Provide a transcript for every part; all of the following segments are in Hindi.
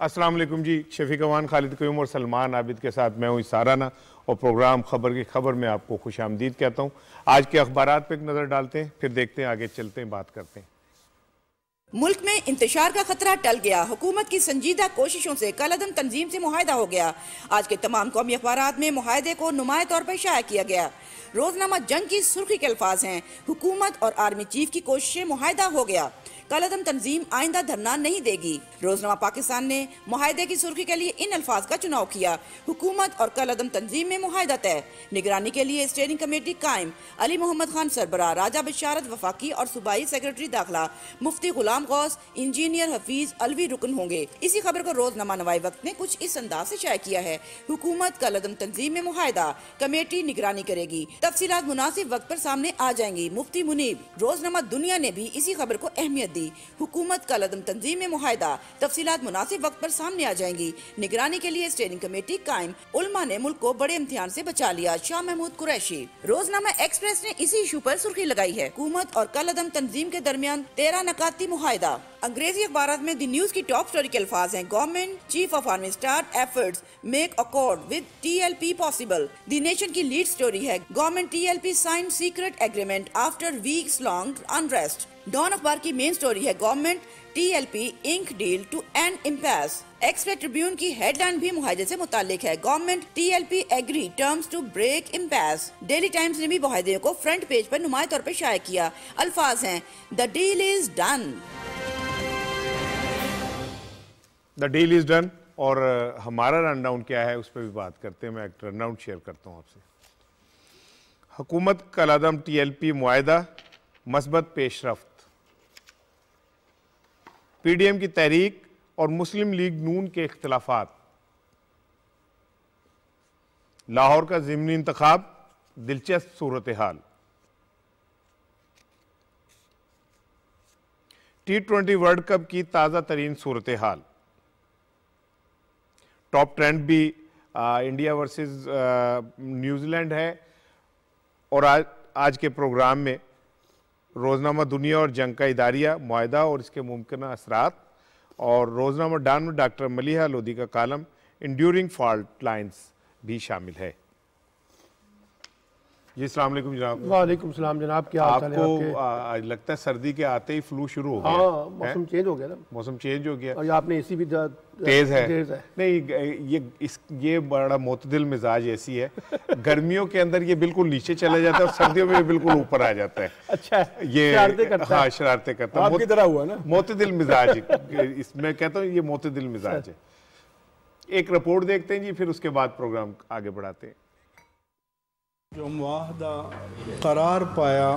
अस्सलाम वालेकुम जी। शफीक अवान, खालिद क़यूम और सलमान आबिद के साथ मैं हूँ साराना और प्रोग्राम खबर की खबर में आपको खुश आमदीद कहता हूँ। आज के अखबारात पे एक नज़र डालते हैं, फिर देखते हैं, आगे चलते हैं, बात करते हैं। मुल्क में इंतशार का खतरा टल गया। हुकूमत की संजीदा कोशिशों से कलअदम तंजीम से मुआहदा हो गया। आज के तमाम कौमी अखबारात में मुआहदे को नुमाया तौर पर शाया किया गया। रोजनामा जंग की सुर्खी के अल्फाज हैं, हुकूमत और आर्मी चीफ की कोशिशें मुआहदा हो गया। कलअदम तंजीम आइंदा धरना नहीं देगी। रोजनामा पाकिस्तान ने मुआहदे की सुर्खी के लिए इन अल्फाज का चुनाव किया। हुकूमत और कलअदम तंजीम में मुआहदा तय, निगरानी के लिए स्टेयरिंग कमेटी कायम। अली मोहम्मद खान सरबराह, राजा बिशारत वफाकी और सूबाई सेक्रेटरी दाखिला, मुफ्ती गुलाम गौस, इंजीनियर हफीज अलवी रुकन होंगे। इसी खबर को रोजनामा नवाई वक्त ने कुछ इस अंदाज से शाया किया है, हुकूमत कलअदम तंजीम में मुआहदा, कमेटी निगरानी करेगी, तफसीलात मुनासिब वक्त पर सामने आ जाएंगी। मुफ्ती मुनीब। रोजनामा दुनिया ने भी इसी खबर को अहमियत दी। हुकूमत कलअदम तंजीम में मुआहदा, तफसीलात मुनासिब वक्त पर सामने आ जाएंगी, निगरानी के लिए स्टेयरिंग कमेटी कायम। उलमा ने मुल्क को बड़े इम्तिहान से बचा लिया। शाह महमूद कुरैशी। रोजनामा एक्सप्रेस ने इसी इशू पर सुर्खी लगाई है, हुकूमत और कलअदम तंजीम के दरमियान 13 नकाती मुआहदा। अंग्रेजी अखबार में द न्यूज की टॉप स्टोरी के अल्फाज हैं, government chief of army start efforts make accord with TLP possible. The Nation की लीड स्टोरी है, गवर्नमेंट TLP साइन सीक्रेट एग्रीमेंट आफ्टर वीक्स लॉन्ग अनरेस्ट। डॉन अखबार की मेन स्टोरी है, government TLP ink deal to end impasse. Express Tribune की हेडलाइन भी मुआहदे से मुतालिक है, government TLP agree terms to break impasse. Daily Times ने भी मुआहदे को फ्रंट पेज पर नुमाया तौर पर शाया किया। अल्फाज हैं, the deal is done. The deal is done. और हमारा रनडाउन क्या है उस पर भी बात करते हैं। मैं एक रनडाउन शेयर करता हूँ आपसे। हुकूमत कलअदम TLP मुआहदा, मस्बत पेशरफ्त। PDM की तहरीक और मुस्लिम लीग नून के इख्तिलाफात। लाहौर का ज़िमनी इंतखाब, दिलचस्प सूरत हाल। T20 वर्ल्ड कप की ताज़ा तरीन सूरत हाल। टॉप ट्रेंड भी इंडिया वर्सेस न्यूजीलैंड है। और आज के प्रोग्राम में रोजनामा दुनिया और जंग का इदारिया, मुआहदा और इसके मुमकिन असरात, और रोजनामा डान में डॉक्टर मलिहा लोधी का कालम इंड्यूरिंग फॉल्ट लाइन्स भी शामिल है। जी अस्सलाम वालेकुम जनाब। वालेकुम सलाम जनाब, क्या हाल चाल है आपके? आज लगता है सर्दी के आते ही फ्लू शुरू हो गया। हाँ, मौसम चेंज हो गया ना। मौसम चेंज हो गया और आपने एसी भी तेज है। नहीं, ये बड़ा मोतदिल मिजाज ऐसी है, गर्मियों के अंदर ये बिल्कुल नीचे चला जाता है और सर्दियों में बिल्कुल ऊपर आ जाता है। अच्छा, ये शरारतें करता है। हाँ, शरारतें करता है, आपकी तरह हुआ ना, मोतदिल मिजाज। इसमें कहता हूँ ये मोतदिल मिजाज है। एक रिपोर्ट देखते हैं जी, फिर उसके बाद प्रोग्राम आगे बढ़ाते हैं। जो मुआहदा करार पाया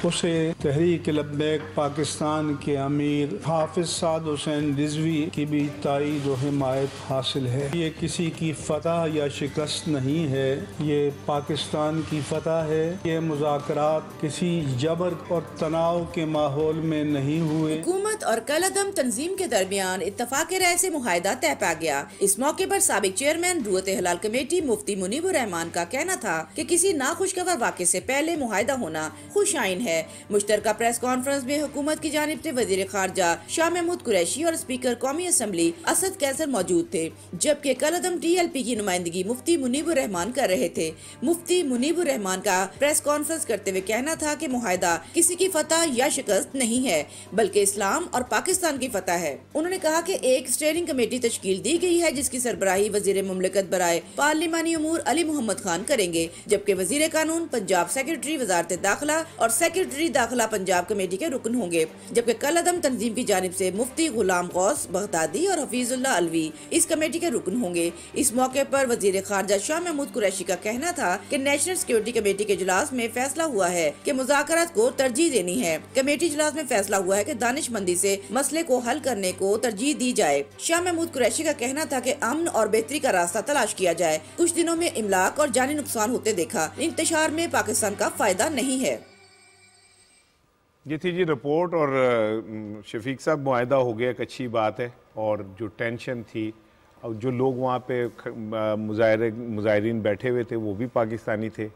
उसे तहरीक लब्बैक पाकिस्तान के अमीर हाफिज साद हुसैन रिजवी की भी ताईद और हिमायत हासिल है। ये किसी की फतह या शिकस्त नहीं है, ये पाकिस्तान की फतह है। ये मुज़ाकरात किसी जबर और तनाव के माहौल में नहीं हुए। हुकूमत और कलअदम तंजीम के दरमियान इत्तफाक राय से मुआहदा तय पा गया। इस मौके पर साबिक चेयरमैन रुअत हलाल कमेटी मुफ्ती मुनीबुर रहमान का कहना था कि किसी नाखुशगवार वाक़े से पहले मुआहदा होना खुश आइन है। मुश्तरका प्रेस कॉन्फ्रेंस में हुकूमत की जानिब से वजीर खारजा शाह महमूद कुरैशी और स्पीकर कौमी असम्बली असद कैसर मौजूद थे, जबकि कलअदम TLP की नुमाइंदगी मुफ्ती मुनीबुर रहमान कर रहे थे। मुफ्ती मुनीबुर रहमान का प्रेस कॉन्फ्रेंस करते हुए कहना था कि मुआहदा किसी की फतह या शिकस्त नहीं है, बल्कि इस्लाम और पाकिस्तान की फतह है। उन्होंने कहा कि एक स्टेयरिंग कमेटी तश्कील दी गई है, जिसकी सरबराही वजीर मुमलिकत बराए पार्लिमानी उमूर अली मोहम्मद खान करेंगे, जबकि वजीर कानून पंजाब सेक्रेटरी वजारत दाखिला और सेक्रेटरी दाखिला पंजाब कमेटी के रुकन होंगे, जबकि कलअदम तंजीम की जानिब से मुफ्ती गुलाम गौस बगदादी और हफीजुल्लाह अलवी इस कमेटी के रुकन होंगे। इस मौके पर वजीर खारजा शाह महमूद कुरैशी का कहना था कि नेशनल सिक्योरिटी कमेटी के इजलास में फैसला हुआ है कि मुज़ाकरात को तरजीह देनी है। कमेटी इजलास में फैसला हुआ है कि दानिशमंदी से मसले को हल करने को तरजीह दी जाए। शाह महमूद कुरैशी का कहना था कि अमन और बेहतरी का रास्ता तलाश किया जाए। कुछ दिनों में इमलाक और जानी नुकसान होते देखा, इंतशार में पाकिस्तान का फायदा नहीं है। ये थी जी रिपोर्ट। और शफीक साहब, मुआहदा हो गया, एक अच्छी बात है। और जो टेंशन थी और जो लोग वहाँ पे मुजाहिरीन बैठे हुए थे वो भी पाकिस्तानी थे,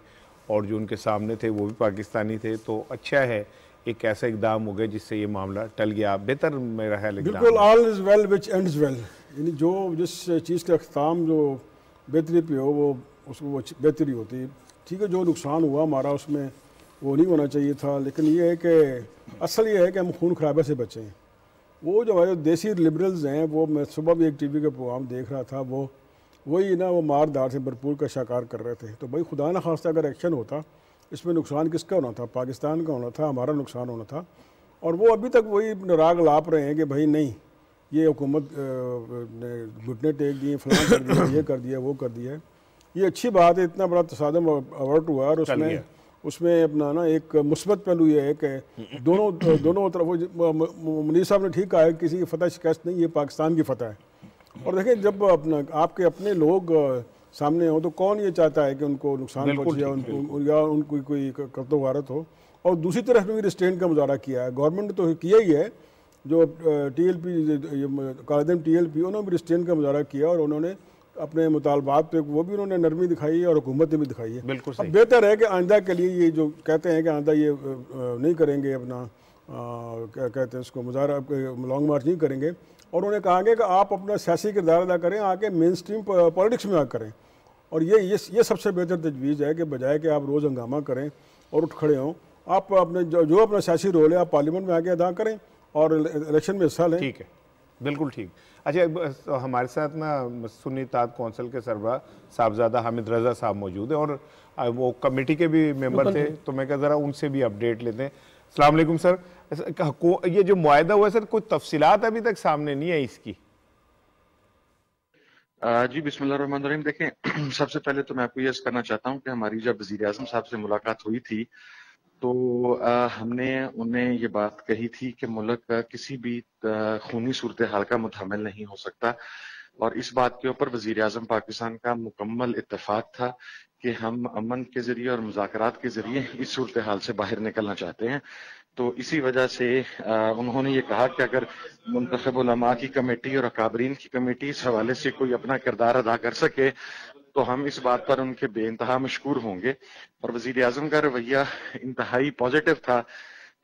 और जो उनके सामने थे वो भी पाकिस्तानी थे, तो अच्छा है एक ऐसा इकदाम हो गया जिससे ये मामला टल गया। बेहतर मेरा ख्याल बिल्कुल, all is well which ends well. यानी जो जिस चीज़ का अख्ताम जो बेहतरी पे हो वो उसको वो बेहतरी होती है। ठीक है, जो नुकसान हुआ हमारा उसमें वो नहीं होना चाहिए था, लेकिन ये है कि असल ये है कि हम खून खराबे से बचें। वो जो हमारे देसी लिबरल्स हैं, वो मैं सुबह भी एक टीवी का प्रोग्राम देख रहा था, वो वही ना वो मार धाड़ से भरपूर का शिकार कर रहे थे। तो भाई खुदा न खास्ता अगर एक्शन होता, इसमें नुकसान किसका होना था? पाकिस्तान का होना था, हमारा नुकसान होना था। और वो अभी तक वही राग लाप रहे हैं कि भाई नहीं, ये हुकूमत ने घुटने टेक दिए, फलां कर दिया, ये कर दिया, वो कर दिया। ये अच्छी बात है, इतना बड़ा तसादम अवर्ट हुआ और उसमें अपना ना एक मुस्बत पहलू ये है कि दोनों तरफ मुनीर साहब ने ठीक कहा है, किसी की फतह शिकस्त नहीं, ये पाकिस्तान की फतह है। और देखें, जब अपना आपके अपने लोग सामने हो तो कौन ये चाहता है कि उनको नुकसान पहुंचे या उनको कोई कर्तो वारत हो। और दूसरी तरफ भी रिस्ट्रेंट का मुजाहरा किया है, गवर्नमेंट ने तो किया ही है। जो TLP कायदम TLP उन्होंने भी रिस्ट्रेंट का मुजाहरा किया और उन्होंने अपने मुतालबात पे वो भी उन्होंने नरमी दिखाई है और हुकूमत ने भी दिखाई है। बिल्कुल अब बेहतर है कि आइंदा के लिए ये जो कहते हैं कि आइंदा ये नहीं करेंगे, अपना क्या कहते हैं उसको, मुजाहरा लॉन्ग मार्च नहीं करेंगे। और उन्होंने कहा कि आप अपना सियासी किरदार अदा करें, आके मेन स्ट्रीम पॉलिटिक्स में आ करें। और ये सबसे बेहतर तजवीज़ है कि बजाय कि आप रोज़ हंगामा करें और उठ खड़े हों, आप अपने जो अपना सियासी रोल है आप पार्लियामेंट में आके अदा करें और इलेक्शन में हिस्सा लें। ठीक है, बिल्कुल ठीक। अच्छा, हमारे साथ ना सुन्नी इत्तेहाद कौंसिल के सरबराह साहबजादा हामिद रज़ा साहब मौजूद हैं और वो कमेटी के भी मेंबर थे, तो मैं क्या ज़रा उनसे भी अपडेट लेते हैं। अस्सलाम वालेकुम सर, ये जो मुआहदा हुआ सर, कोई तफसीलात अभी तक सामने नहीं आई इसकी? जी बिस्मिल्लाहिर्रहमानिर्रहीम। देखें, सबसे पहले तो मैं आपको ये करना चाहता हूँ कि हमारी जब वज़ीर आज़म साहब से मुलाकात हुई थी तो हमने उन्हें ये बात कही थी कि मुल्क किसी भी खूनी सूरत हाल का मुतहम्मिल नहीं हो सकता। और इस बात के ऊपर वज़ीर आज़म पाकिस्तान का मुकम्मल इत्तेफाक था कि हम अमन के ज़रिए और मुज़ाकरात के ज़रिए इस सूरत हाल से बाहर निकलना चाहते हैं। तो इसी वजह से उन्होंने ये कहा कि अगर मुंतखब उलमा की कमेटी और अकाबरीन की कमेटी इस हवाले से कोई अपना किरदार अदा कर सके तो हम इस बात पर उनके बेइंतहा मशकूर होंगे। और वज़ीर आज़म का रवैया इंतहाई पॉजिटिव था,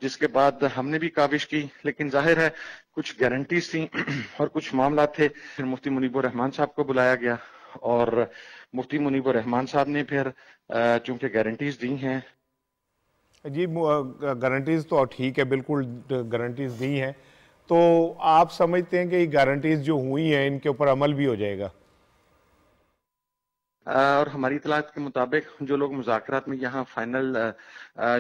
जिसके बाद हमने भी काविश की, लेकिन जाहिर है कुछ गारंटीज थी और कुछ मामला थे। फिर मुफ्ती मुनीबुर रहमान साहब को बुलाया गया और मुफ्ती मुनीबुर रहमान साहब ने फिर चूंकि गारंटीज दी हैं। जी, गारंटीज तो ठीक है, बिल्कुल गारंटीज दी हैं, तो आप समझते हैं कि ये गारंटीज जो हुई हैं इनके ऊपर अमल भी हो जाएगा? और हमारी इतलात के मुताबिक जो लोग मुज़ाकरात में यहाँ फाइनल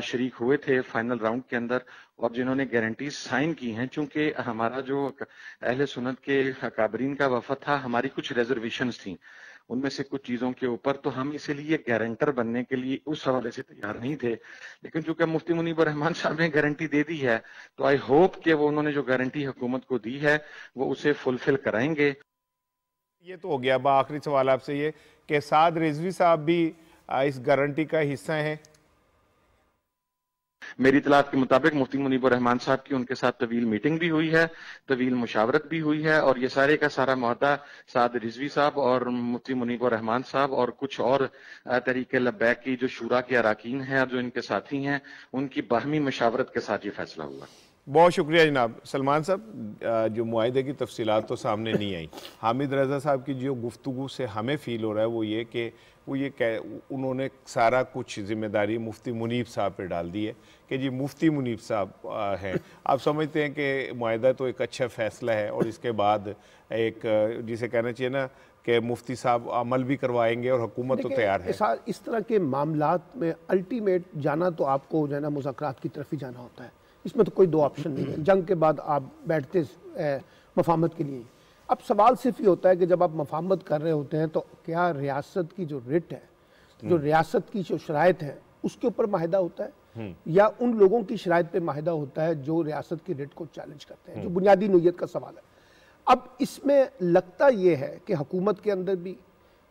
शरीक हुए थे फाइनल राउंड के अंदर और जिन्होंने गारंटीज साइन की हैं, चूंकि हमारा जो अहले सुन्नत के अकाबरीन का वफद था, हमारी कुछ रिजर्वेशंस थी उनमें से कुछ चीज़ों के ऊपर, तो हम इसीलिए गारंटर बनने के लिए उस हवाले से तैयार नहीं थे। लेकिन चूंकि मुफ्ती मुनीबुर रहमान साहब ने गारंटी दे दी है तो आई होप कि वो उन्होंने जो गारंटी हुकूमत को दी है वो उसे फुलफिल कराएंगे। ये तो हो गया। आखिरी सवाल आपसे ये कि साद रिजवी साहब भी इस गारंटी का हिस्सा हैं? मेरी इतलात के मुताबिक मुफ्ती मुनीबुर रहमान साहब की उनके साथ तवील मीटिंग भी हुई है, तवील मुशावरत भी हुई है और ये सारे का सारा मुआहदा साद रिजवी साहब और मुफ्ती मुनीबुर रहमान साहब और कुछ और तहरीक लब्बैक की जो शूरा के अराकीन हैं और जो इनके साथी हैं उनकी बाहमी मुशावरत के साथ ये फैसला हुआ। बहुत शुक्रिया जनाब। सलमान साहब, जो मुआहदे की तफसीलात तो सामने नहीं आई, हामिद रज़ा साहब की जो गुफ्तगू से हमें फ़ील हो रहा है वो ये कि उन्होंने सारा कुछ ज़िम्मेदारी मुफ्ती मुनीब साहब पे डाल दी है कि जी मुफ्ती मुनीब साहब हैं। आप समझते हैं कि मुआहदा तो एक अच्छा फ़ैसला है और इसके बाद एक जिसे कहना चाहिए ना कि मुफ्ती साहब अमल भी करवाएंगे और हुकूमत तो तैयार है। इस तरह के मामलात में अल्टीमेट जाना तो आपको जो है ना मुज़ाकरात की तरफ ही जाना होता है, इसमें तो कोई दो ऑप्शन नहीं है। जंग के बाद आप बैठते मफाहमत के लिए। अब सवाल सिर्फ ये होता है कि जब आप मफाहमत कर रहे होते हैं तो क्या रियासत की जो रिट है, जो रियासत की जो शराइत है उसके ऊपर माहिदा होता है या उन लोगों की शराइत पे माहिदा होता है जो रियासत की रिट को चैलेंज करते हैं, जो बुनियादी नोयत का सवाल है। अब इसमें लगता ये है कि हुकूमत के अंदर भी,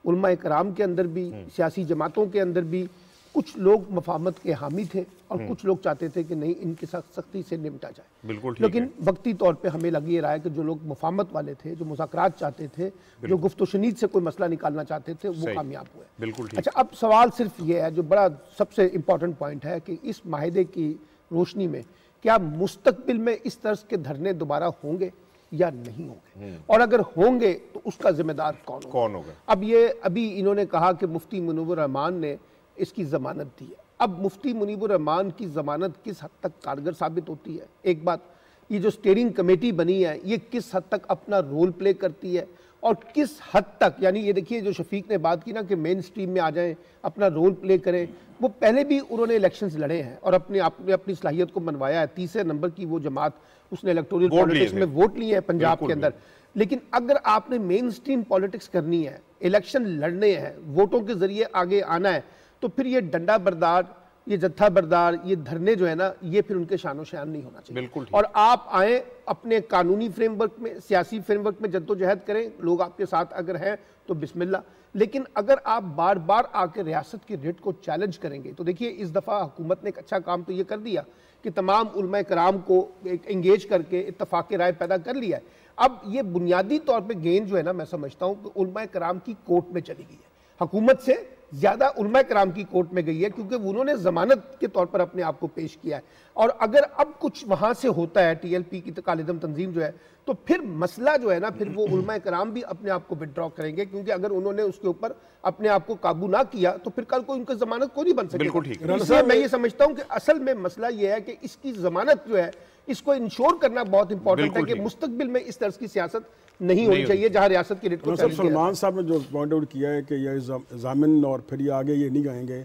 उलमा कराम के अंदर भी, सियासी जमातों के अंदर भी कुछ लोग मफाहमत के हामी थे और कुछ लोग चाहते थे कि नहीं, इनके साथ सख्ती से निपटा जाए। बिल्कुल। लेकिन वक्ती तौर पे हमें लग ये रहा है कि जो लोग मुफाहमत वाले थे, जो मुज़ाकरात चाहते थे, जो गुफ्त-ओ-शनीद से कोई मसला निकालना चाहते थे, वो कामयाब हुए। बिल्कुल। अच्छा, अब सवाल सिर्फ ये है, जो बड़ा सबसे इम्पोर्टेंट पॉइंट है कि इस माहिदे की रोशनी में क्या मुस्तकबिल में इस तरह के धरने दोबारा होंगे? या नहीं होंगे, और अगर होंगे तो उसका जिम्मेदार कौन होगा। अब ये अभी इन्होंने कहा कि मुफ्ती मुनीबुर रहमान ने इसकी जमानत दी है। अब मुफ्ती मुनीबुर रहमान की जमानत किस हद तक कारगर साबित होती है? एक बात, ये जो स्टीयरिंग कमेटी बनी है ये किस हद तक अपना रोल प्ले करती है और किस हद तक, यानी ये देखिए जो शफीक ने बात की ना कि मेन स्ट्रीम में आ जाएं, अपना रोल प्ले करें, वो पहले भी उन्होंने इलेक्शंस लड़े हैं और अपनी सलाहियत को मनवाया है। तीसरे नंबर की वो जमात उसने इलेक्टोरल पॉलिटिक्स में वोट लिए हैं पंजाब के अंदर। लेकिन अगर आपने मेन स्ट्रीम पॉलिटिक्स करनी है, इलेक्शन लड़ने हैं, वोटों के जरिए आगे आना है, तो फिर ये डंडा बरदार, ये जत्था बरदार, ये धरने जो है ना, ये फिर उनके शानो शान नहीं होना चाहिए। बिल्कुल। और आप आए अपने कानूनी फ्रेमवर्क में, सियासी फ्रेमवर्क में जद्दोजहद करें, लोग आपके साथ अगर हैं तो बिस्मिल्लाह। लेकिन अगर आप बार बार आकर रियासत की रिट को चैलेंज करेंगे तो देखिए इस दफ़ा हुकूमत ने एक अच्छा काम तो ये कर दिया कि तमाम उलमा कराम को एंगेज करके इत्तफाक राय पैदा कर लिया है। अब ये बुनियादी तौर पर गेंद जो है ना, मैं समझता हूँ कि उलमा कराम की कोर्ट में चली गई है, हुकूमत से ज्यादा उलमा कराम की कोर्ट में गई है, क्योंकि उन्होंने जमानत के तौर पर अपने आप को पेश किया है। और अगर अब कुछ वहां से होता है, टीएलपी की कालिदम तंजीम जो है, तो फिर मसला जो है ना, फिर वो उलमा कराम भी अपने आप को विड्रॉ करेंगे, क्योंकि अगर उन्होंने उसके ऊपर अपने आप को काबू ना किया तो फिर कल कोई उनकी जमानत को नहीं बन सकेगा। बिल्कुल ठीक है। इसलिए मैं ये समझता हूं कि असल में मसला ये है कि इसकी जमानत जो है, इसको इंश्योर करना बहुत इंपॉर्टेंट है कि मुस्तकबिल में इस तरह की सियासत नहीं होनी चाहिए जहां रियासत की रिट को सलमान साहब ने जो पॉइंट आउट किया है कि ये जामिन और फिर ये आगे ये नहीं आएंगे,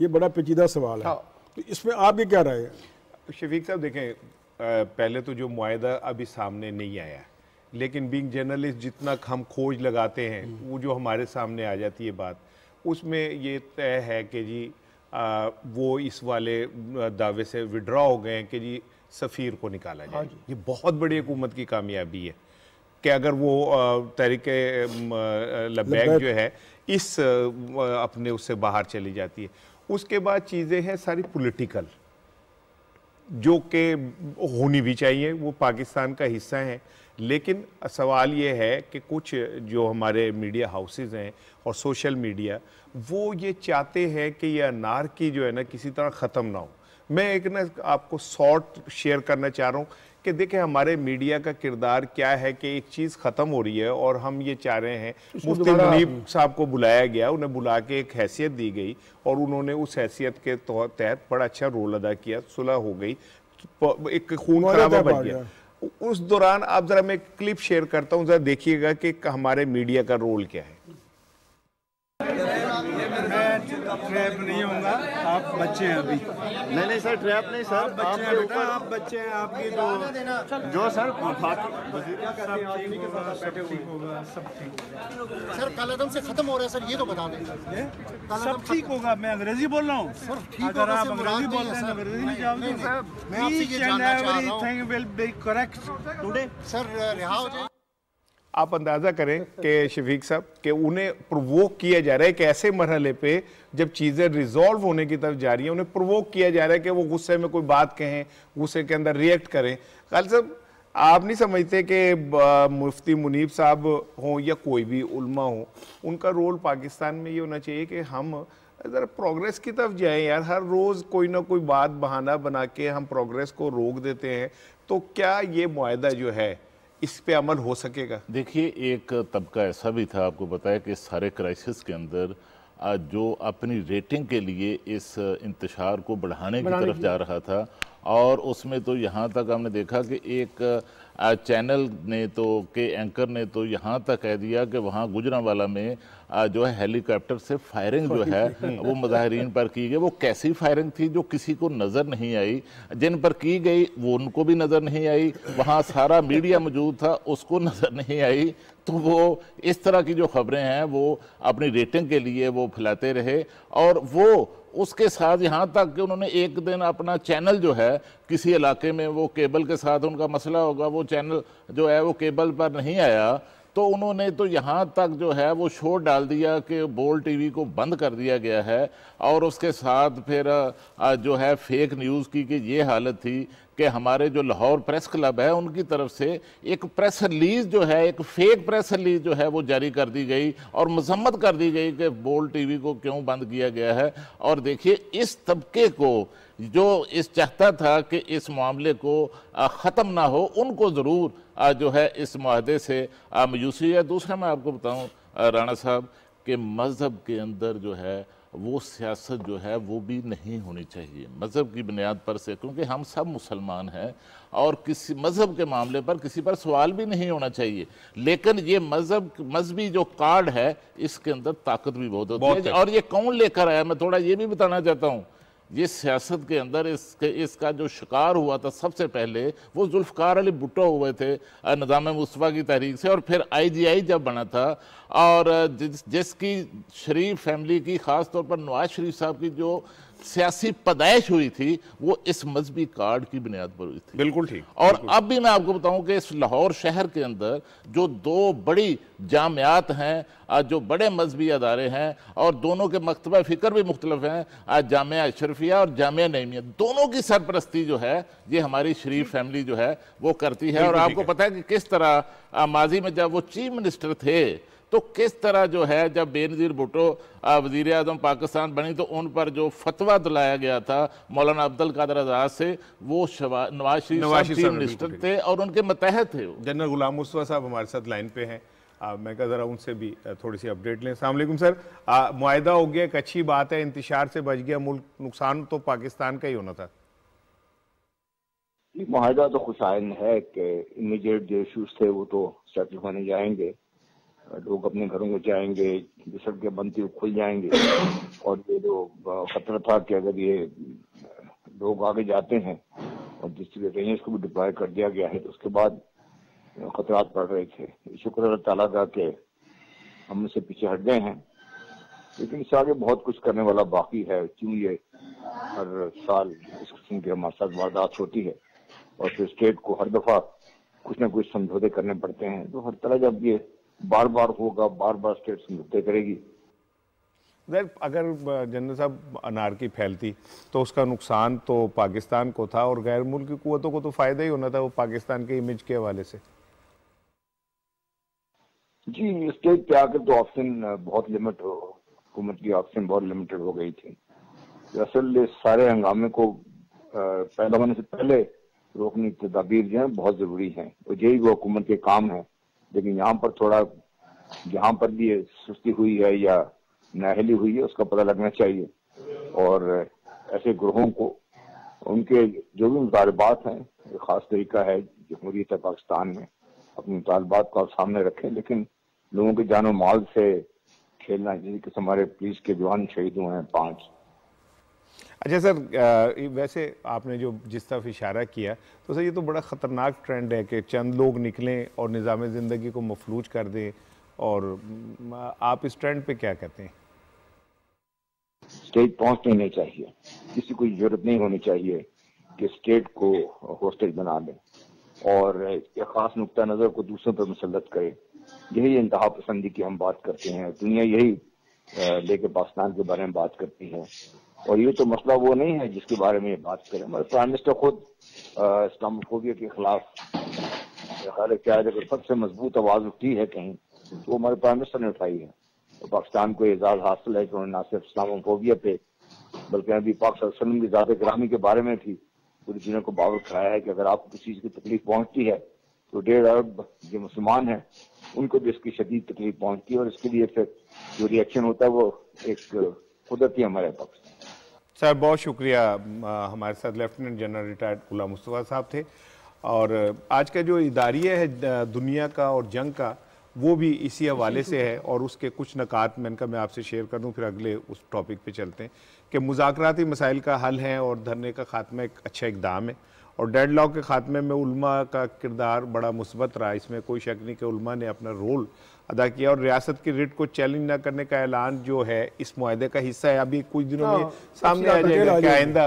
ये बड़ा पेचीदा सवाल है। तो इसमें आपकी क्या राय है? शफीक साहब देखें, पहले तो जो मुआहदा अभी सामने नहीं आया, लेकिन बीइंग जर्नलिस्ट जितना हम खोज लगाते हैं वो जो हमारे सामने आ जाती है बात, उसमें ये तय है कि जी वो इस वाले दावे से विड्रॉ हो गए हैं कि जी सफ़ीर को निकाला जाए। ये बहुत बड़ी हुकूमत की कामयाबी है कि अगर वो तहरीके लब्बैक जो है इस अपने उससे बाहर चली जाती है। उसके बाद चीज़ें हैं सारी पॉलिटिकल, जो कि होनी भी चाहिए, वो पाकिस्तान का हिस्सा है। लेकिन सवाल ये है कि कुछ जो हमारे मीडिया हाउसेस हैं और सोशल मीडिया, वो ये चाहते हैं कि ये अनारकी जो है ना किसी तरह ख़त्म ना हो। मैं एक ना आपको शॉर्ट शेयर करना चाह रहा हूँ कि देखें हमारे मीडिया का किरदार क्या है कि एक चीज़ ख़त्म हो रही है और हम ये चाह रहे हैं। मुफ्ती मुनीब साहब को बुलाया गया, उन्हें बुला के एक हैसियत दी गई और उन्होंने उस हैसियत के तहत बड़ा अच्छा रोल अदा किया, सुलह हो गई, एक खून खराबा बन गया। उस दौरान आप ज़रा मैं क्लिप शेयर करता हूँ, ज़रा देखिएगा कि हमारे मीडिया का रोल क्या है। ट्रैप नहीं होगा, आप बच्चे हैं अभी। नहीं सर, ट्रैप नहीं सर, आप बच्चे हैं बेटा, आप बच्चे हैं, आपकी तो जो सर सब ठीक होगा। सर कलदम से खत्म हो रहा है सर, ये तो बता दें। सब ठीक होगा। मैं अंग्रेजी बोल रहा हूँ सर, अगर आप अंग्रेजी बोल रहे हैं अंग्रेजी में जवाब दें। मैं आपसे ये जानना चाह रहा हूँ, everything will be correct today. Sir रिहा हो जाए। आप अंदाज़ा करें कि शफीक साहब कि उन्हें प्रोवोक किया जा रहा है कि ऐसे मरहले पे जब चीज़ें रिजॉल्व होने की तरफ जा रही हैं, उन्हें प्रोवोक किया जा रहा है कि वो गुस्से में कोई बात कहें, गुस्से के अंदर रिएक्ट करें। खालिद साहब, आप नहीं समझते कि मुफ्ती मुनीब साहब हों या कोई भी उल्मा हो, उनका रोल पाकिस्तान में ये होना चाहिए कि हम ज़रा प्रोग्रेस की तरफ जाएं यार। हर रोज़ कोई ना कोई बात बहाना बना के हम प्रोग्रेस को रोक देते हैं। तो क्या ये मुआहदा जो है इस पे अमल हो सकेगा? देखिए, एक तबका ऐसा भी था, आपको बताया कि सारे क्राइसिस के अंदर जो अपनी रेटिंग के लिए इस इंतशार को बढ़ाने की तरफ जा रहा था, और उसमें तो यहाँ तक हमने देखा कि एक चैनल ने तो के एंकर ने तो यहाँ तक कह दिया कि वहाँ गुजरांवाला में जो है हेलीकॉप्टर से फायरिंग जो है वो मुजाहिरीन पर की गई। वो कैसी फायरिंग थी जो किसी को नज़र नहीं आई, जिन पर की गई वो उनको भी नज़र नहीं आई, वहाँ सारा मीडिया मौजूद था उसको नज़र नहीं आई। तो वो इस तरह की जो खबरें हैं वो अपनी रेटिंग के लिए वो फैलाते रहे, और वो उसके साथ यहाँ तक कि उन्होंने एक दिन अपना चैनल जो है किसी इलाके में, वो केबल के साथ उनका मसला होगा, वो चैनल जो है वो केबल पर नहीं आया, तो उन्होंने तो यहाँ तक जो है वो शोर डाल दिया कि बोल्ड टीवी को बंद कर दिया गया है। और उसके साथ फिर जो है फेक न्यूज़ की कि ये हालत थी कि हमारे जो लाहौर प्रेस क्लब है उनकी तरफ से एक प्रेस रिलीज़ जो है, एक फेक प्रेस रिलीज़ जो है वो जारी कर दी गई और मजम्मत कर दी गई कि बोल्ड टीवी को क्यों बंद किया गया है। और देखिए, इस तबके को जो इस चाहता था कि इस मामले को ख़त्म ना हो, उनको ज़रूर जो है इस माहदे से मायूसी है। दूसरा मैं आपको बताऊं राणा साहब कि मज़हब के अंदर जो है वो सियासत जो है वो भी नहीं होनी चाहिए मज़हब की बुनियाद पर से, क्योंकि हम सब मुसलमान हैं और किसी मज़हब के मामले पर किसी पर सवाल भी नहीं होना चाहिए। लेकिन ये मजहबी जो कार्ड है इसके अंदर ताकत भी बहुत होती है। और ये कौन लेकर आया, मैं थोड़ा ये भी बताना चाहता हूँ, ये सियासत के अंदर इसका जो शिकार हुआ था सबसे पहले वो जुल्फ़कार अली भुट्टो हुए थे निज़ाम मुस्तफ़ा की तहरीक से, और फिर IGI जब बना था और जिसकी शरीफ फैमिली की ख़ास तौर पर नवाज शरीफ साहब की जो सियासी पैदाइश हुई थी वो इस मजहबी कार्ड की बुनियाद पर हुई थी। बिल्कुल ठीक। और अब भी मैं आपको बताऊं कि इस लाहौर शहर के अंदर जो दो बड़ी जामियात हैं, जो बड़े मजहबी अदारे हैं और दोनों के मकतबा फ़िक्र भी मुख्तलिफ हैं, जामिया अशरफिया और जामिया नईमिया, दोनों की सरपरस्ती जो है ये हमारी शरीफ फैमिली जो है वो करती है। और आपको पता है कि किस तरह माजी में जब वो चीफ मिनिस्टर थे तो किस तरह जो है जब बेनज़ीर भुट्टो वज़ीर आज़म पाकिस्तान बनी तो उन पर जो फतवा दिलाया गया था मौलाना अब्दुल कादिर आज़ाद से, वो नवाज शरीफ चीफ मिनिस्टर थे और उनके मतहत थे। जनरल गुलाम मुस्तफ़ा साहब हमारे साथ लाइन पे हैं, मैं कहा ज़रा उनसे भी थोड़ी सी अपडेट लें। अस्सलाम वालेकुम सर, मुआहिदा हो गया, एक अच्छी बात है, इंतशार से बच गया मुल्क, नुकसान तो पाकिस्तान का ही होना था। मुआहिदा तो खुशाइन है कि इमीडिएट जो इशूज थे वो तो सेटल होने जाएंगे, लोग अपने घरों को जाएंगे, जो सड़कें बनती खुल जाएंगे, और ये जो खतरा था कि अगर ये लोग आगे जाते हैं और डिस्ट्रिक्ट रेंजर्स को भी डिप्लॉय कर दिया गया है तो उसके बाद खतरात बढ़ रहे थे। शुक्र अल्लाह ताला का कि हम इससे पीछे हट गए हैं, लेकिन इससे आगे बहुत कुछ करने वाला बाकी है। क्यों ये हर साल इस किस्म की हमारे साथ वारदात होती है और फिर स्टेट को हर दफा कुछ ना कुछ समझौते करने पड़ते हैं, तो हर तरह जब ये बार बार होगा, बार बार स्टेट समझौते करेगी। अगर जनरल साहब अनारकी फैलती तो उसका नुकसान तो पाकिस्तान को था और गैर मुल्की कुव्वतों को तो फायदा ही होना था वो पाकिस्तान के इमेज के हवाले से। जी, स्टेट पे आकर तो ऑप्शन बहुत लिमिट हो, हुकूमत की ऑप्शन बहुत लिमिटेड हो गई थी। असल सारे हंगामे को पैदा होने से पहले रोकने की तदाबीर जो है बहुत जरूरी है, तो यही वो हुकूमत के काम है। लेकिन यहाँ पर थोड़ा जहाँ पर भी सुस्ती हुई है या नाअहली हुई है उसका पता लगना चाहिए, और ऐसे ग्रोहों को उनके जो भी मुतालबात हैं, एक खास तरीका है जमहूरियत पाकिस्तान में अपने मुतालबात को आप सामने रखें, लेकिन लोगों के जानो माल से खेलना, जिसके हमारे पुलिस के जवान शहीद हुए हैं 5। अच्छा सर, वैसे आपने जो जिस तरफ इशारा किया तो सर ये तो बड़ा ख़तरनाक ट्रेंड है कि चंद लोग निकलें और निज़ाम ज़िंदगी को मफलूज कर दें, और आप इस ट्रेंड पे क्या कहते हैं? स्टेट पहुंचने नहीं चाहिए, किसी को जरूरत नहीं होनी चाहिए कि स्टेट को होस्टेज बना लें और एक खास नुक्ता नज़र को दूसरों पर मुसल्लत करे। यही इंतहा पसंदी की हम बात करते हैं, दुनिया यही लेके पाकिस्तान के बारे में बात करती है, और ये तो मसला वो नहीं है जिसके बारे में बात करें। हमारे प्राइम मिनिस्टर खुद इस्लामोफोबिया के खिलाफ अगर सबसे मजबूत आवाज उठी है कहीं तो हमारे प्राइम मिनिस्टर ने उठाई है। तो पाकिस्तान को एजाज हासिल है कि उन्होंने न सिर्फ इस्लामोफोबिया पे बल्कि अभी पाक सल्लल्लाहु अलैहि वसल्लम की ज़ात गिरामी के बारे में भी पूरी दुनिया को बावर कराया है कि अगर आपको किसी चीज की तकलीफ पहुंचती है तो 1.5 अरब जो मुसलमान हैं उनको भी इसकी शदीद तकलीफ पहुंचती है, और इसके लिए फिर जो रिएक्शन होता है वो एक कुदरती हमारे पास। सर बहुत शुक्रिया, हमारे साथ लेफ्टिनेंट जनरल रिटायर्ड गुलाम मुस्तफ़ा साहब थे। और आज का जो इदारिया है दुनिया का और जंग का वो भी इसी हवाले से है, और उसके कुछ नकात मैं आपसे शेयर कर दूं, फिर अगले उस टॉपिक पे चलते हैं कि मुज़ाकराती मसाइल का हल है और धरने का खात्मा एक अच्छा इकदाम है, और डेडलॉक के खात्मे में उल्मा का किरदार बड़ा मुस्बत रहा, इसमें कोई शक नहीं कि उल्मा ने अपना रोल अदा किया, और रियासत की रिट को चैलेंज न करने का ऐलान जो है इस मुआहदे का हिस्सा है। अभी कुछ दिनों में सामने आ जाएगा कि आइंदा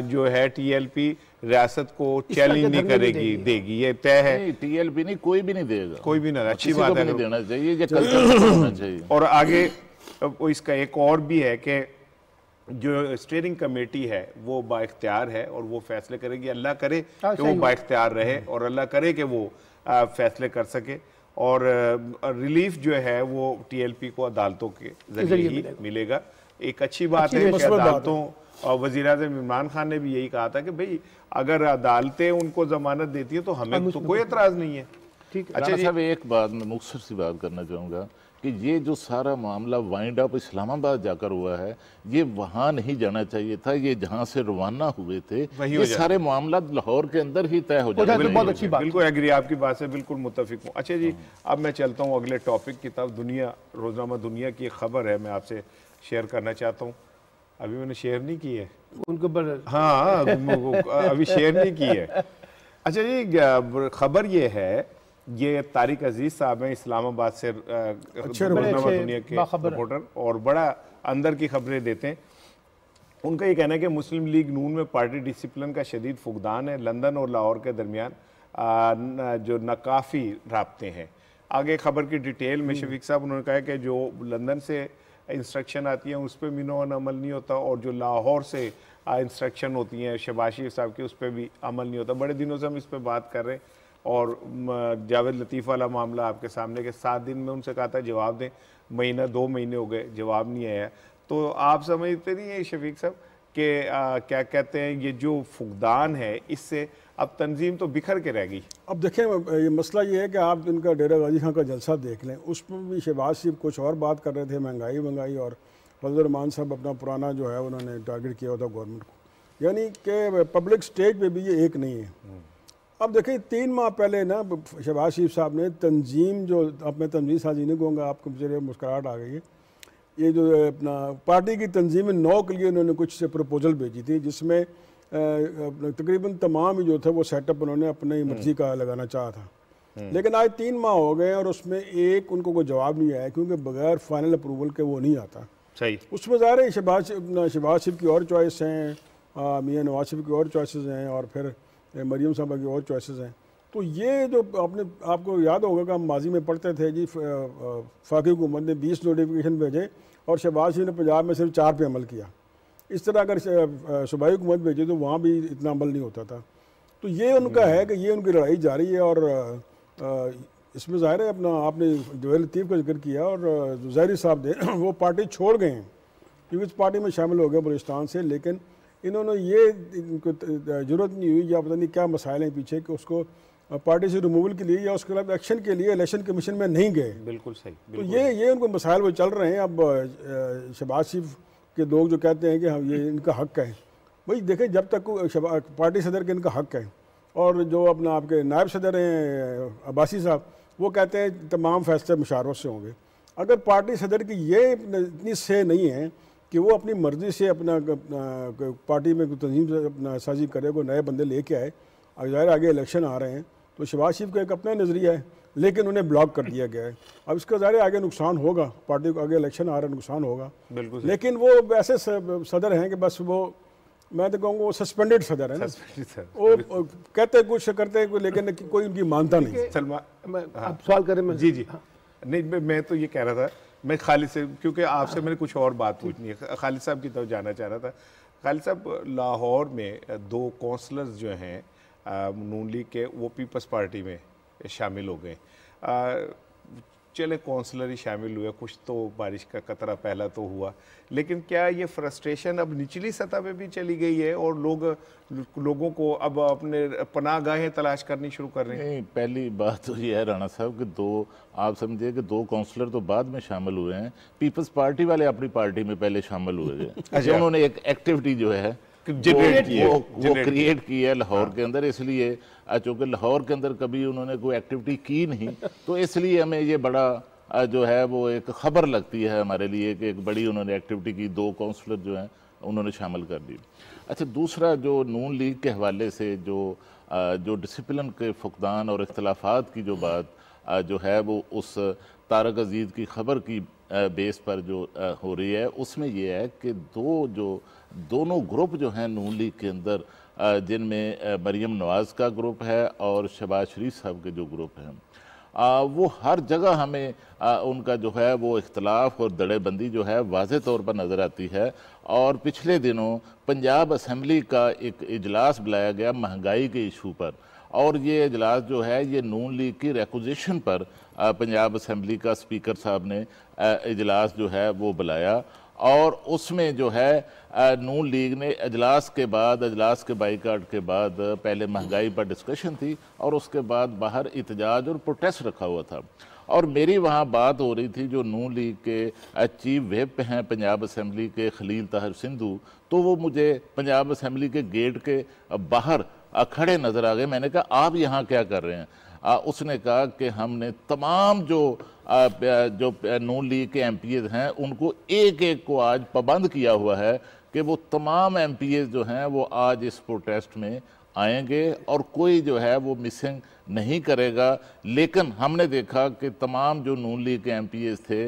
जो है TLP रियासत को चैलेंज नहीं करेगी, देगी, ये तय है। TLP नहीं, कोई भी नहीं देगा, कोई भी ना, अच्छी बात है, देना चाहिए, ये कल्चर होना चाहिए। और आगे इसका एक और भी है कि जो स्टीयरिंग कमेटी है वो बाइख्तियार है और वो फैसले करेगी। अल्लाह करे कि वो बाइख्तियार रहे और अल्लाह करे कि वो फैसले कर सके, और रिलीफ जो है वो TLP को अदालतों के जरिए ही मिलेगा। एक अच्छी बात है कि अदालतों और वज़ीर आज़म इमरान खान ने भी यही कहा था कि भाई अगर अदालतें उनको जमानत देती है तो हमें तो कोई एतराज़ नहीं है। ठीक है। अच्छा साहब, एक बात मैं मुख्तसर सी बात करना चाहूँगा कि ये जो सारा मामला वाइंड अप इस्लामाबाद जाकर हुआ है, ये वहाँ नहीं जाना चाहिए था, ये जहाँ से रवाना हुए थे ये सारे मामला लाहौर के अंदर ही तय हो जाए। बहुत अच्छी बात, बिल्कुल एग्री, आपकी बात से बिल्कुल मुत्तफिक हूँ। अच्छा जी, अब मैं चलता हूँ अगले टॉपिक की तरफ। दुनिया, रोज़नामा दुनिया की एक खबर है, मैं आपसे शेयर करना चाहता हूँ। अभी मैंने शेयर नहीं की है उनको, हाँ अभी शेयर नहीं की है। अच्छा जी, खबर ये है, ये तारिक अजीज साहब हैं इस्लामाबाद से, रोज़नामा दुनिया के रिपोर्टर, और बड़ा अंदर की खबरें देते हैं। उनका ये कहना है कि मुस्लिम लीग नून में पार्टी डिसिप्लिन का शदीद फुकदान है। लंदन और लाहौर के दरमियान जो नाकाफ़ी राब्ते हैं। आगे खबर की डिटेल में शफीक साहब उन्होंने कहा कि जो लंदन से इंस्ट्रक्शन आती हैं उस पर मिनोन अमल नहीं होता, और जो लाहौर से इंस्ट्रक्शन होती हैं शहबाज शरीफ साहब की, उस पर भी अमल नहीं होता। बड़े दिनों से हम इस पर बात कर रहे हैं, और जावेद लतीफ़ वाला मामला आपके सामने के 7 दिन में उनसे कहा था जवाब दें, महीना 2 महीने हो गए, जवाब नहीं आया। तो आप समझते नहीं है शफीक साहब कि क्या कहते हैं, ये जो फुकदान है इससे अब तंजीम तो बिखर के रह गई। अब देखें, ये मसला ये है कि आप इनका डेरा गाजी खां का जलसा देख लें, उसमें भी शहबाज शरीफ कुछ और बात कर रहे थे, महंगाई, और फजल रहमान साहब अपना पुराना जो है उन्होंने टारगेट किया होता गवर्नमेंट को, यानी कि पब्लिक स्टेज पे भी ये एक नहीं है। अब देखिए, 3 माह पहले ना शहबाज शरीफ साहब ने तंजीम, जो अब मैं तंजीम साजी नहीं कहूँगा, आपको बेचारे मुस्कुराहट आ गई है, ये जो अपना पार्टी की तंजीम 9 के लिए उन्होंने कुछ से प्रपोजल भेजी थी, जिसमें तकरीबन तमाम ही जो थे वो सेटअप उन्होंने अपनी मर्जी का लगाना चाहा था। लेकिन आज 3 माह हो गए और उसमें एक उनको कोई जवाब नहीं आया, क्योंकि बगैर फाइनल अप्रूवल के वो नहीं आता। सही, उसमें ज़ाहिर है शहबाज शरीफ की और चॉइस हैं, मियाँ नवाज शरीफ की और चॉइसेस हैं, और फिर मरीम साहबा की और चॉइसेस हैं। तो ये जो आपको याद होगा कि हम माजी में पढ़ते थे जी, फाकी हुकूमत ने 20 नोटिफिकेशन भेजे और शहबाज शरीफ ने पंजाब में सिर्फ 4 पे अमल किया। इस तरह अगर सूबाई हुकूमत भेजे तो वहाँ भी इतना अमल नहीं होता था। तो ये उनका है कि ये उनकी लड़ाई जारी है, और इसमें ज़ाहिर है अपना आपने जवेद लतीफ़ का जिक्र किया, और ज़ाहिरी साहब ने वो पार्टी छोड़ गए हैं, क्योंकि इस पार्टी में शामिल हो गए बलूचिस्तान से, लेकिन इन्होंने ये इनको ज़रूरत नहीं हुई, या पता नहीं क्या मसाइल हैं पीछे, कि उसको पार्टी से रिमूवल के लिए या उसके खिलाफ एक्शन के लिए इलेक्शन कमीशन में नहीं गए। बिल्कुल सही, तो ये उनको मसाइल वो चल रहे हैं। अब शहबाज शरीफ के लोग जो कहते हैं कि हाँ ये इनका हक है, भाई देखें, जब तक पार्टी सदर के इनका हक है, और जो अपना आपके नायब सदर हैं अब्बासी साहब, वो कहते हैं तमाम फैसले मुशावरत से होंगे। अगर पार्टी सदर की ये इतनी से नहीं है कि वो अपनी मर्ज़ी से अपना पार्टी में तंजीम से अपना साजी करे, कोई नए बंदे लेके आए, ज़ाहिर आगे इलेक्शन आ रहे हैं, तो शहबाज शरीफ का एक अपना नज़रिया है, लेकिन उन्हें ब्लॉक कर दिया गया है। अब इसका ज़ाहिर आगे नुकसान होगा, पार्टी को आगे इलेक्शन आ रहा है, नुकसान होगा बिल्कुल, लेकिन वो ऐसे सदर हैं कि बस वो, मैं तो कहूँगा वो सस्पेंडेड सदर है ना, वो कहते कुछ करते कुछ, लेकिन कोई उनकी मानता नहीं। आप सवाल करें? जी नहीं, मैं तो ये कह रहा था, मैं खालिद से, क्योंकि आपसे मैंने कुछ और बात पूछनी है, खालिद साहब की तरफ जाना चाह रहा था। खालिद साहब, लाहौर में 2 काउंसलर्स जो हैं नून लीग के, वो पीपल्स पार्टी में शामिल हो गए। चले काउंसलर ही शामिल हुए, कुछ तो बारिश का कतरा पहला तो हुआ, लेकिन क्या ये फ्रस्ट्रेशन अब निचली सतह पे भी चली गई है और लोगों को अब अपने पनाहगाहें तलाश करनी शुरू कर रहे हैं? नहीं, पहली बात तो ये है राणा साहब कि आप समझिए कि 2 काउंसलर तो बाद में शामिल हुए हैं। पीपल्स पार्टी वाले अपनी पार्टी में पहले शामिल हुए थे। उन्होंने एक एक्टिविटी जो है वो क्रिएट की है लाहौर के अंदर, इसलिए चूँकि लाहौर के अंदर कभी उन्होंने कोई एक्टिविटी की नहीं, तो इसलिए हमें ये बड़ा जो है वो एक खबर लगती है हमारे लिए कि एक बड़ी उन्होंने एक्टिविटी की, 2 काउंसलर जो हैं उन्होंने शामिल कर दी। अच्छा, दूसरा जो नून लीग के हवाले से जो डिसिप्लिन के फुकदान और इख्तलाफात की जो बात जो है वो उस तारक अजीज़ की खबर की बेस पर जो हो रही है, उसमें यह है कि दोनों ग्रुप जो हैं नून लीग के अंदर, जिनमें मरीम नवाज़ का ग्रुप है और शहबाज शरीफ साहब के जो ग्रुप हैं, वो हर जगह हमें उनका जो है वो इख्तलाफ और दड़ेबंदी जो है वाज़े तौर पर नज़र आती है। और पिछले दिनों पंजाब असम्बली का एक इजलास बुलाया गया महंगाई के इशू पर, और ये इजलास जो है ये नून लीग की रिक्वेजिशन पर पंजाब असम्बली का स्पीकर साहब ने इजलास जो है वो बुलाया, और उसमें जो है नून लीग ने अजलास के बाइकाट के बाद पहले महंगाई पर डिस्कशन थी और उसके बाद बाहर इतजाज और प्रोटेस्ट रखा हुआ था। और मेरी वहाँ बात हो रही थी, जो नून लीग के चीफ व्हिप हैं पंजाब असम्बली के खलील ताहिर सिंधु, तो वो मुझे पंजाब असम्बली के गेट के बाहर खड़े नज़र आ गए। मैंने कहा आप यहाँ क्या कर रहे हैं? उसने कहा कि हमने तमाम जो नून लीग के MPs हैं उनको एक एक को आज पाबंद किया हुआ है कि वो तमाम MPs जो हैं वो आज इस प्रोटेस्ट में आएंगे और कोई जो है वो मिसिंग नहीं करेगा। लेकिन हमने देखा कि तमाम जो नून लीग के MPs थे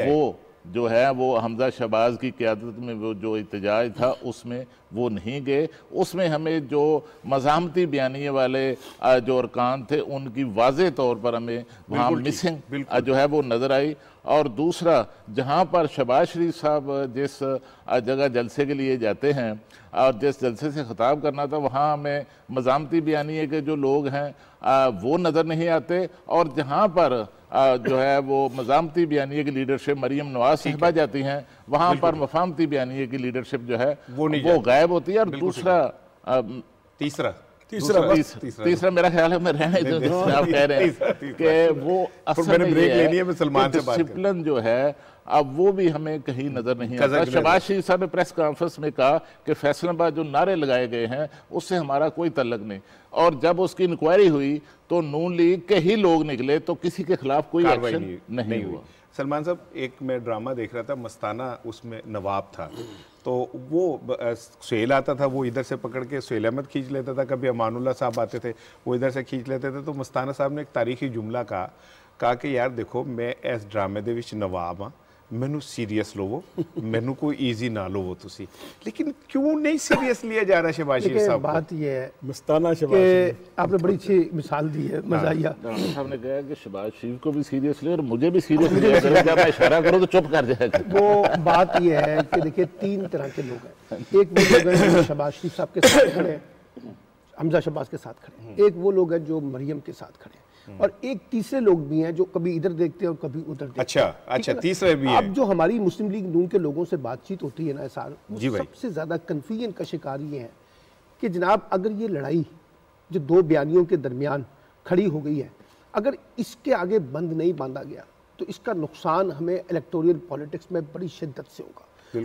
वो जो है वो हमजा शहबाज की क़यादत में वो जो एहतजाज था उसमें वो नहीं गए। उसमें हमें जो मज़ामती बयानिए वाले जो अरकान थे उनकी वाज़े तौर पर हमें वहाँ मिसिंग जो है वो नज़र आई। और दूसरा, जहाँ पर शहबाज शरीफ साहब जिस जगह जलसे के लिए जाते हैं और जिस जलसे से ख़िताब करना था, वहाँ हमें मज़ामती बयानिए के जो लोग हैं वो नज़र नहीं आते। और जहाँ पर जो है वो मज़ामती बयानिए की लीडरशिप मरीम नवाज साहिबा जाती हैं, वहाँ पर मफामती बयानिए की लीडरशिप जो है वो गायब होती है। और दूसरा तीसरा मेरा ख्याल है मैं रहने दो, आप कह रहे हैं कि वो असल में डिसिप्लिन जो है अब वो भी हमें कहीं नजर नहीं आता। शहबाज शरीफ साहब ने प्रेस कॉन्फ्रेंस में कहा कि फैसलाबाद जो नारे लगाए गए हैं उससे हमारा कोई तल्लक नहीं, और जब उसकी इंक्वायरी हुई तो नून लीग के ही लोग निकले तो किसी के खिलाफ कोई एक्शन नहीं हुआ। सलमान साहब, एक मैं ड्रामा देख रहा था मस्ताना, उसमें नवाब था, तो वो सुहेल आता था, वो इधर से पकड़ के सुहेल अहमद खींच लेता था, कभी अमानुल्लाह साहब आते थे वो इधर से खींच लेते थे। तो मस्ताना साहब ने एक तारीखी जुमला कहा कि यार देखो मैं इस ड्रामे दे विच नवाब हाँ, मैनू सीरियस लवो, मैनू कोई ईजी ना लवो तुसी। लेकिन क्यों नहीं सीरियस लिया जा रहा शहबाज शरीफ साहब? बात ये है मस्ताना आपने बड़ी अच्छी मिसाल दी है, मजा आया। डॉक्टर साहब ने कहा कि शहबाज शरीफ को भी सीरियस ले और मुझे भी सीरियस लिया करो, जब मैं इशारा करूं तो चुप कर जाएगा। वो बात ये है कि देखिए 3 तरह के लोग हैं। एक वो लोग हैं जो शहबाज शरीफ साहब के साथ खड़े हैं, हमजा शहबाज के साथ खड़े हैं। एक वो लोग हैं जो मरियम के साथ खड़े हैं, और एक तीसरे लोग भी हैं जो कभी इधर देखते हैं और कभी उधर देखते हैं। अच्छा तीसरे भी हैं। अब जो हमारी मुस्लिम लीग नून के लोगों से बातचीत होती है ना साल, सबसे ज्यादा कन्फ्यूजन का शिकार ये है कि जनाब अगर ये लड़ाई जो 2 बयानियों के दरमियान खड़ी हो गई है, अगर इसके आगे बंद नहीं बांधा गया तो इसका नुकसान हमें इलेक्टोरल पॉलिटिक्स में बड़ी शिद्दत से होगा।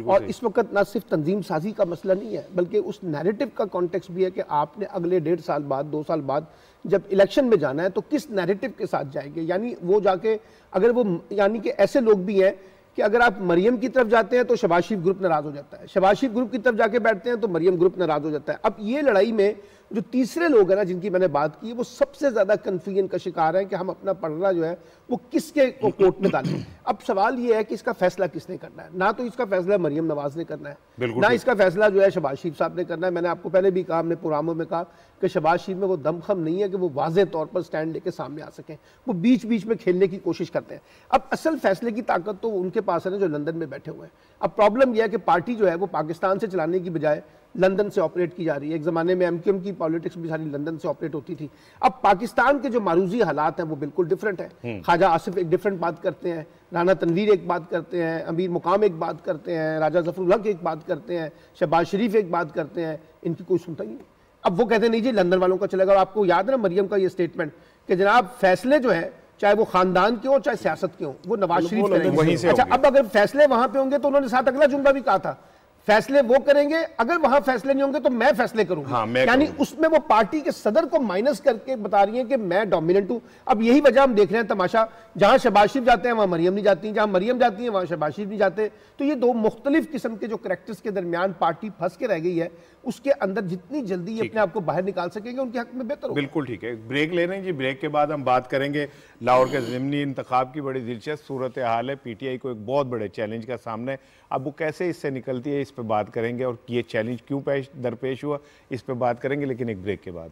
और इस वक्त ना सिर्फ तंजीम साजी का मसला नहीं है, बल्कि उस नैरेटिव का कॉन्टेक्स्ट भी है कि आपने अगले 1.5 साल बाद 2 साल बाद जब इलेक्शन में जाना है तो किस नैरेटिव के साथ जाएंगे। यानी वो जाके अगर वो यानी कि ऐसे लोग भी हैं कि अगर आप मरियम की तरफ जाते हैं तो शहबाज शरीफ ग्रुप नाराज हो जाता है, शहबाज शरीफ ग्रुप की तरफ जाके बैठते हैं तो मरियम ग्रुप नाराज हो जाता है। अब ये लड़ाई में जो तीसरे लोग हैं ना जिनकी मैंने बात की, वो सबसे ज्यादा कन्फ्यूजन का शिकार है कि हम अपना पलड़ा जो है वो किसके कोर्ट में डालें। अब सवाल ये है कि इसका फैसला किसने करना है। ना तो इसका फैसला मरियम नवाज ने करना है, ना इसका फैसला जो है शहबाज शरीफ साहब ने करना है। मैंने आपको पहले भी कहा, हमने प्रोग्रामों में कहा कि शहबाज शरीफ में वो दमखम नहीं है कि वो वाज़ेह तौर पर स्टैंड लेके सामने आ सकें, वो बीच बीच में खेलने की कोशिश करते हैं। अब असल फैसले की ताकत तो उनके पास है ना जो लंदन में बैठे हुए हैं। अब प्रॉब्लम यह है कि पार्टी जो है वो पाकिस्तान से चलाने की बजाय लंदन से ऑपरेट की जा रही है। एक ज़माने में MQM की पॉलिटिक्स भी सारी लंदन से ऑपरेट होती थी। अब पाकिस्तान के जो मारूजी हालात हैं वो बिल्कुल डिफरेंट है। ख्वाजा आसिफ एक डिफरेंट बात करते हैं, राना तनवीर एक बात करते हैं, अमीर मुकाम एक बात करते हैं, राजा जफरुल हक एक बात करते हैं, शहबाज शरीफ एक बात करते हैं, इनकी कोई सुनता ही नहीं। अब वो कहते नहीं जी लंदन वालों का चलेगा। और आपको याद है ना मरियम का ये स्टेटमेंट कि जनाब फैसले जो है चाहे वो खानदान के हो चाहे सियासत के हो वो नवाज शरीफ करेंगे। अच्छा, अब अगर फैसले वहां पे होंगे तो उन्होंने साथ अगला जुमला भी कहा था, फैसले वो करेंगे, अगर वहां फैसले नहीं होंगे तो मैं फैसले करूंगा। यानी उसमें वो पार्टी के सदर को माइनस करके बता रही है कि मैं डोमिनेंट हूं। अब यही वजह हम देख रहे हैं तमाशा, जहां शहबाज शरीफ जाते हैं वहां मरियम नहीं जाती, जहां मरियम जाती है वहां शहबाज शरीफ नहीं जाते। तो ये 2 मुख्तलिफ किस्म के जो करैक्टर्स के दरमियान पार्टी फंस के रह गई है, उसके अंदर जितनी जल्दी अपने आप को बाहर निकाल सकेंगे उनके हक में बेहतर होगा। बिल्कुल ठीक है, ब्रेक ले लें जी। ब्रेक के बाद हम बात करेंगे लाहौर के ज़िमनी इंतखाब की। बड़ी दिलचस्प सूरत हाल है, PTI को एक बहुत बड़े चैलेंज का सामना है। अब वो कैसे इससे निकलती है इस पर बात करेंगे, और ये चैलेंज क्यों दरपेश हुआ इस पर बात करेंगे, लेकिन एक ब्रेक के बाद।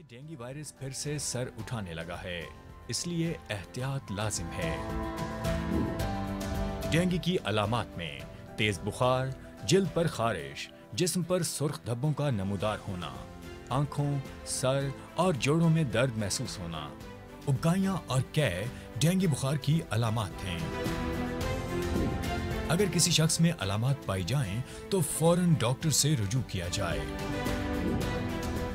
डेंगू वायरस फिर से सर उठाने लगा है। इसलिए एहतियात लाजिम है। डेंगू की अलामात में तेज बुखार, जिल्द पर खारिश, जिस्म पर सुर्ख धब्बों का नमूदार होना, आंखों, सर और जोड़ों में दर्द महसूस होना, उबकाइयां और कै डेंगू बुखार की अलामात हैं। अगर किसी शख्स में अलामात पाई जाएं, तो फौरन डॉक्टर से रुजू किया जाए।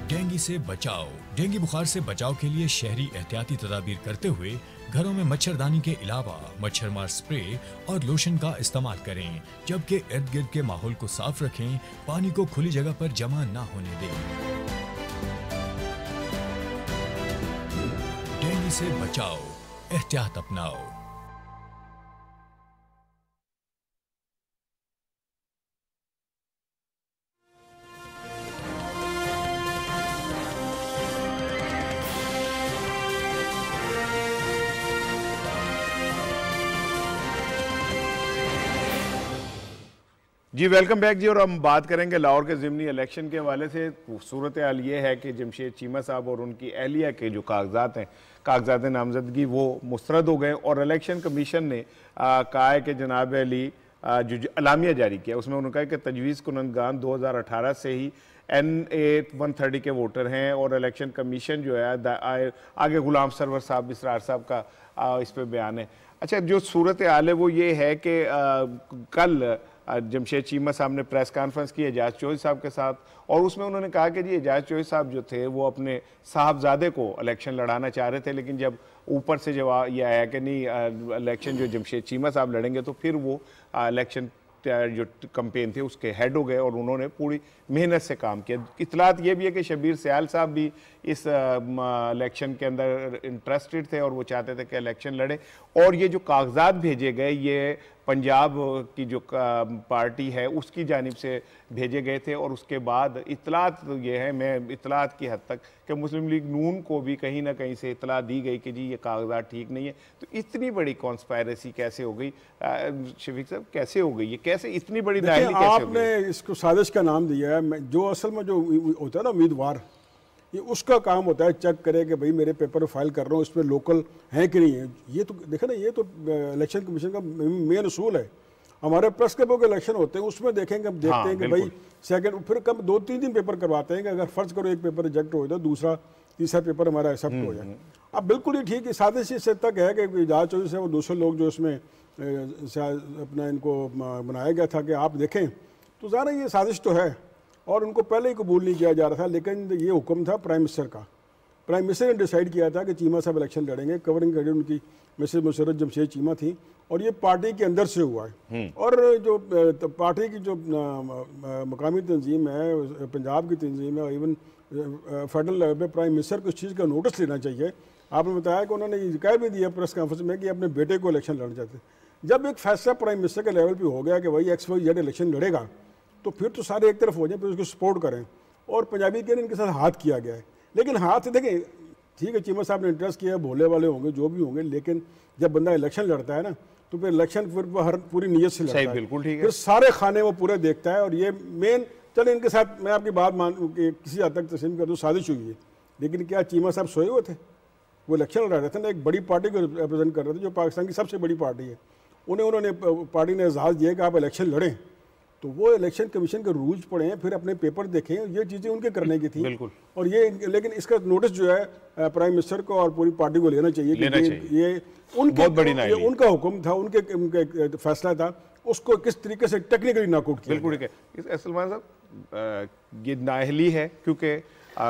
डेंगू से बचाव। डेंगू बुखार से बचाव के लिए शहरी एहतियाती तदाबीर करते हुए घरों में मच्छरदानी के अलावा मच्छरमार स्प्रे और लोशन का इस्तेमाल करें, जबकि इर्द गिर्द के माहौल को साफ रखें, पानी को खुली जगह पर जमा ना होने दें। डेंगू से बचाओ, एहतियात अपनाओ। जी वेलकम बैक जी। और हम बात करेंगे लाहौर के ज़िमनी इलेक्शन के हवाले से। सूरत हाल ये है कि जमशेद चीमा साहब और उनकी अहलिया के जो कागजात हैं, कागजात नामजदगी, वो मुस्तरद हो गए और इलेक्शन कमीशन ने कहा है कि जनाब अली जो अलामिया जारी किया उसमें उन्होंने कहा कि तजवीज़ कुनंदगान 2018 से ही NA 130 के वोटर हैं और इलेक्शन कमीशन जो है आगे गुलाम सरवर साहब इसरार साहब का इस पर बयान है। अच्छा, जो सूरत हाल है वो ये है कि कल जमशेद चीमा साहब ने प्रेस कॉन्फ्रेंस की एजाज चौधरी साहब के साथ और उसमें उन्होंने कहा कि जी एजाज चौधरी साहब जो थे वो अपने साहबजादे को इलेक्शन लड़ाना चाह रहे थे, लेकिन जब ऊपर से जवाब यह आया कि नहीं इलेक्शन जो जमशेद चीमा साहब लड़ेंगे, तो फिर वो इलेक्शन जो कैंपेन थे उसके हेड हो गए और उन्होंने पूरी मेहनत से काम किया। इतलात ये भी है कि शबीर सयाल साहब भी इस इलेक्शन के अंदर इंटरेस्टेड थे और वो चाहते थे कि इलेक्शन लड़े। और ये जो कागजात भेजे गए ये पंजाब की जो पार्टी है उसकी जानिब से भेजे गए थे और उसके बाद इतलात ये है, मैं इतलात की हद तक कि मुस्लिम लीग नून को भी कहीं ना कहीं से इतला दी गई कि जी ये कागजात ठीक नहीं है। तो इतनी बड़ी कॉन्स्पायरेसी कैसे हो गई शफीक साहब, कैसे हो गई ये, कैसे इतनी बड़ी नाइली कैसे हो गई? आपने इसको साजिश का नाम दिया है। जो असल में जो होता है ना उम्मीदवार, ये उसका काम होता है चेक करे कि भाई मेरे पेपर फाइल कर रहा हूँ इसमें लोकल है कि नहीं है। ये तो देखे ना, ये तो इलेक्शन कमीशन का मेन उसूल है। हमारे प्रेस क्लबों के इलेक्शन होते हैं उसमें देखेंगे, हम देखते हैं कि भाई सेकंड फिर कम 2-3 दिन पेपर करवाते हैं कि अगर फर्ज करो एक पेपर रिजेक्ट हो जाए, दूसरा तीसरा पेपर हमारा एक्सेप्ट हो जाए। अब बिल्कुल ही ठीक है, साजिश इस तक है कि एजाज चौधरी से वो दूसरे लोग जो इसमें अपना इनको बनाया गया था कि आप देखें, तो ज़ाहिर है ये साजिश तो है और उनको पहले ही कबूल नहीं किया जा रहा था। लेकिन ये हुक्म था प्राइम मिनिस्टर का, प्राइम मिनिस्टर ने डिसाइड किया था कि चीमा साहब इलेक्शन लड़ेंगे। कवरिंग कैंडिडेट उनकी मिसेज मुशर्रत जमशेद चीमा थी और ये पार्टी के अंदर से हुआ है। और जो पार्टी की जो मकामी तंजीम है, पंजाब की तंजीम है, इवन फेडरल लेवल पर प्राइम मिनिस्टर को इस चीज़ का नोटिस लेना चाहिए। आपने बताया कि उन्होंने ये कह भी दिया प्रेस कॉन्फ्रेंस में कि अपने बेटे को इलेक्शन लड़ना चाहते हैं। जब एक फैसला प्राइम मिनिस्टर के लेवल पर हो गया कि भाई XYZ इलेक्शन लड़ेगा, तो फिर तो सारे एक तरफ हो जाए, फिर उसको सपोर्ट करें। और पंजाबी के इनके साथ हाथ किया गया है, लेकिन हाथ देखें ठीक है, चीमा साहब ने इंटरेस्ट किया, भोले वाले होंगे जो भी होंगे, लेकिन जब बंदा इलेक्शन लड़ता है ना तो फिर इलेक्शन फिर हर पूरी नीयत से लड़ता है, बिल्कुल ठीक है, फिर सारे खाने वो पूरे देखता है। और ये मेन चले इनके साथ मैं आपकी बात मान किसी हद तक तस्लीम कर दूँ, साजिश हुई है। लेकिन क्या चीमा साहब सोए हुए थे? वो इलेक्शन लड़ रहे थे ना, एक बड़ी पार्टी को रिप्रेजेंट कर रहे थे जो पाकिस्तान की सबसे बड़ी पार्टी है। उन्होंने पार्टी ने एजाज़ दिया कि आप इलेक्शन लड़ें, तो वो इलेक्शन कमीशन के रूल्स पढ़े, फिर अपने पेपर देखें, ये चीज़ें उनके करने की थी। बिल्कुल। और ये लेकिन इसका नोटिस जो है प्राइम मिनिस्टर को और पूरी पार्टी को लेना चाहिए, ये उनका हुक्म था, उनके फैसला था, उसको किस तरीके से टेक्निकली नॉकआउट किया। बिल्कुल ठीक है सलमान साहब, ये नाअहली है, क्योंकि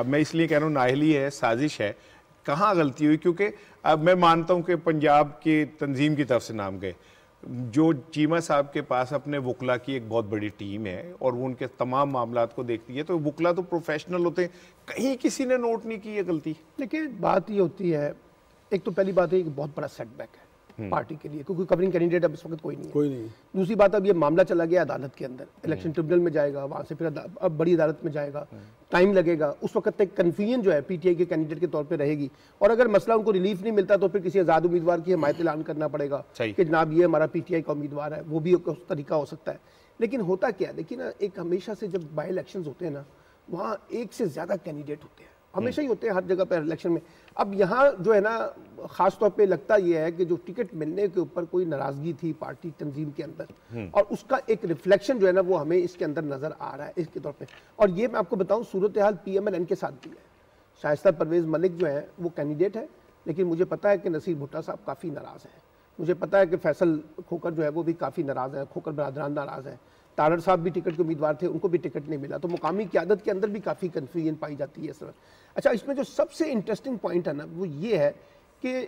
मैं इसलिए कह रहा हूँ नाअहली है, साजिश है। कहाँ गलती हुई? क्योंकि मैं मानता हूँ कि पंजाब की तंजीम की तरफ से नाम गए, जो चीमा साहब के पास अपने वकला की एक बहुत बड़ी टीम है और वो उनके तमाम मामलात को देखती है, तो वकला तो प्रोफेशनल होते हैं, कहीं किसी ने नोट नहीं की है गलती। लेकिन बात ये होती है, एक तो पहली बात है कि बहुत बड़ा सेटबैक है पार्टी के लिए, क्योंकि कवरिंग कैंडिडेट अब इस वक्त कोई नहीं है। दूसरी बात, अब ये मामला चला गया अदालत के अंदर, इलेक्शन ट्रिब्यूनल में जाएगा, वहाँ से फिर अब बड़ी अदालत में जाएगा, टाइम लगेगा। उस वक्त तक कन्फ्यूजन जो है PTI के कैंडिडेट के तौर पे रहेगी और अगर मसला उनको रिलीफ नहीं मिलता तो फिर किसी आज़ाद उम्मीदवार की हमायत ऐलान करना पड़ेगा कि जनाब ये हमारा PTI का उम्मीदवार है, वो भी एक तरीका हो सकता है। लेकिन होता क्या है, देखिए ना, एक हमेशा से जब बाई इलेक्शन होते हैं ना, वहाँ एक से ज़्यादा कैंडिडेट होते हैं हमेशा ही होते हैं हर जगह पर इलेक्शन में। अब यहाँ जो है ना खास तौर पे लगता यह है कि जो टिकट मिलने के ऊपर कोई नाराजगी थी पार्टी तंजीम के अंदर, और उसका एक रिफ्लेक्शन जो है ना वो हमें इसके अंदर नजर आ रहा है इसके तौर पे। और ये मैं आपको बताऊं सूरत हाल PMLN के साथ भी है। शाइस्ता परवेज मलिक जो है वो कैंडिडेट है, लेकिन मुझे पता है कि नसीर भुट्टा साहब काफ़ी नाराज़ हैं। मुझे पता है कि फैसल खोकर जो है वो भी काफ़ी नाराज़ है, खोकर बरादरान नाराज़ है। तारड़ साहब भी टिकट के उम्मीदवार थे, उनको भी टिकट नहीं मिला। तो मुकामी क़यादत के अंदर भी काफ़ी कन्फ्यूजन पाई जाती है इस वक्त। अच्छा, इसमें जो सबसे इंटरेस्टिंग पॉइंट है ना वो ये है कि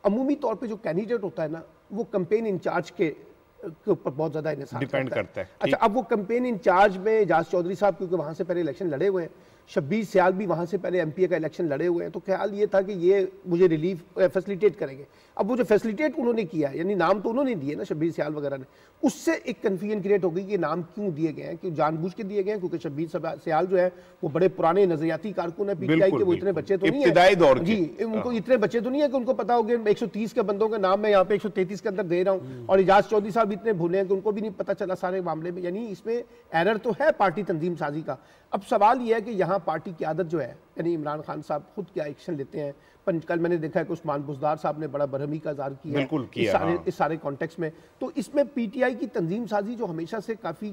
अमूमी तौर पे जो कैंडिडेट होता है ना वो कैंपेन इंचार्ज के ऊपर बहुत ज़्यादा डिपेंड करता है। अच्छा, अब वो कैंपेन इंचार्ज में एजाज चौधरी साहब क्योंकि वहाँ से पहले इलेक्शन लड़े हुए हैं, शब्बीर सियाल भी वहाँ से पहले MPA का इलेक्शन लड़े हुए हैं, तो ख्याल ये था कि ये मुझे रिलीफ फैसिलिटेट करेंगे। अब वो जो फैसिलिटेट उन्होंने किया है, यानी नाम तो उन्होंने दिए ना शब्बीर सियाल वगैरह ने, उससे एक कन्फ्यूजन क्रिएट हो गई कि नाम क्यों दिए गए हैं, क्यों जानबूझ के दिए गए हैं, क्योंकि शब्बीर सियाल जो है वो बड़े पुराने नजरियाती कारकुन है PTI के, वो इतने बच्चे तो नहीं है जी, उनको इतने बच्चे तो नहीं है कि उनको पता हो कि 130 के बंदों का नाम मैं यहाँ पे 133 के अंदर दे रहा हूँ, और एजाज चौधरी साहब इतने भूले हैं कि उनको भी नहीं पता चला सारे मामले में। यानी इसमें एरर तो है पार्टी तंजीम साजी का। अब सवाल यह है कि यहाँ पार्टी की आदत जो है, यानी इमरान खान साहब खुद क्या एक्शन लेते हैं। कल मैंने देखा है कि उस्मान बुज़दार साहब ने बड़ा बरहमी का इज़हार किया इस सारे कॉन्टेक्स्ट में। तो इसमें PTI की तंजीम साजी जो हमेशा से काफ़ी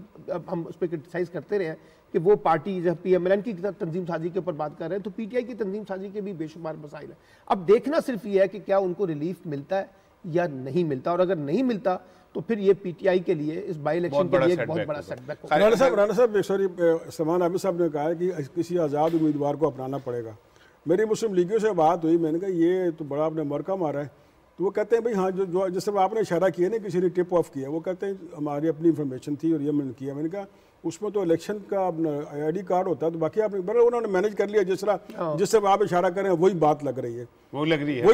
हम उस पर क्रिटिसाइज करते रहे हैं कि वो पार्टी जब PMLN की तंजीम साजी के ऊपर बात कर रहे हैं, तो PTI की तंजीम साजी के भी बेशुमार मसाइल है। अब देखना सिर्फ ये है कि क्या उनको रिलीफ मिलता है या नहीं मिलता, और अगर नहीं मिलता तो फिर ये PTI के लिए इस बाई इलेक्शन के लिए एक बहुत बड़ा सेटबैक होगा। राणा साहब सॉरी, सलमान आबिद साहब ने कहा है कि किसी आज़ाद उम्मीदवार को अपनाना पड़ेगा। मेरी मुस्लिम लीगियों से बात हुई, मैंने कहा ये तो बड़ा आपने मरका मारा है। तो वो कहते हैं भाई हाँ, जो जिस तरह आपने इशारा किया ना, किसी ने टिप ऑफ किया, वो कहते हैं हमारी अपनी इंफॉर्मेशन थी और ये मैंने किया। मैंने कहा उसमें तो इलेक्शन का ID कार्ड होता है, तो बाकी आपने बड़ा उन्होंने मैनेज कर लिया। जिस तरह आप इशारा करें वही बात लग रही है, वही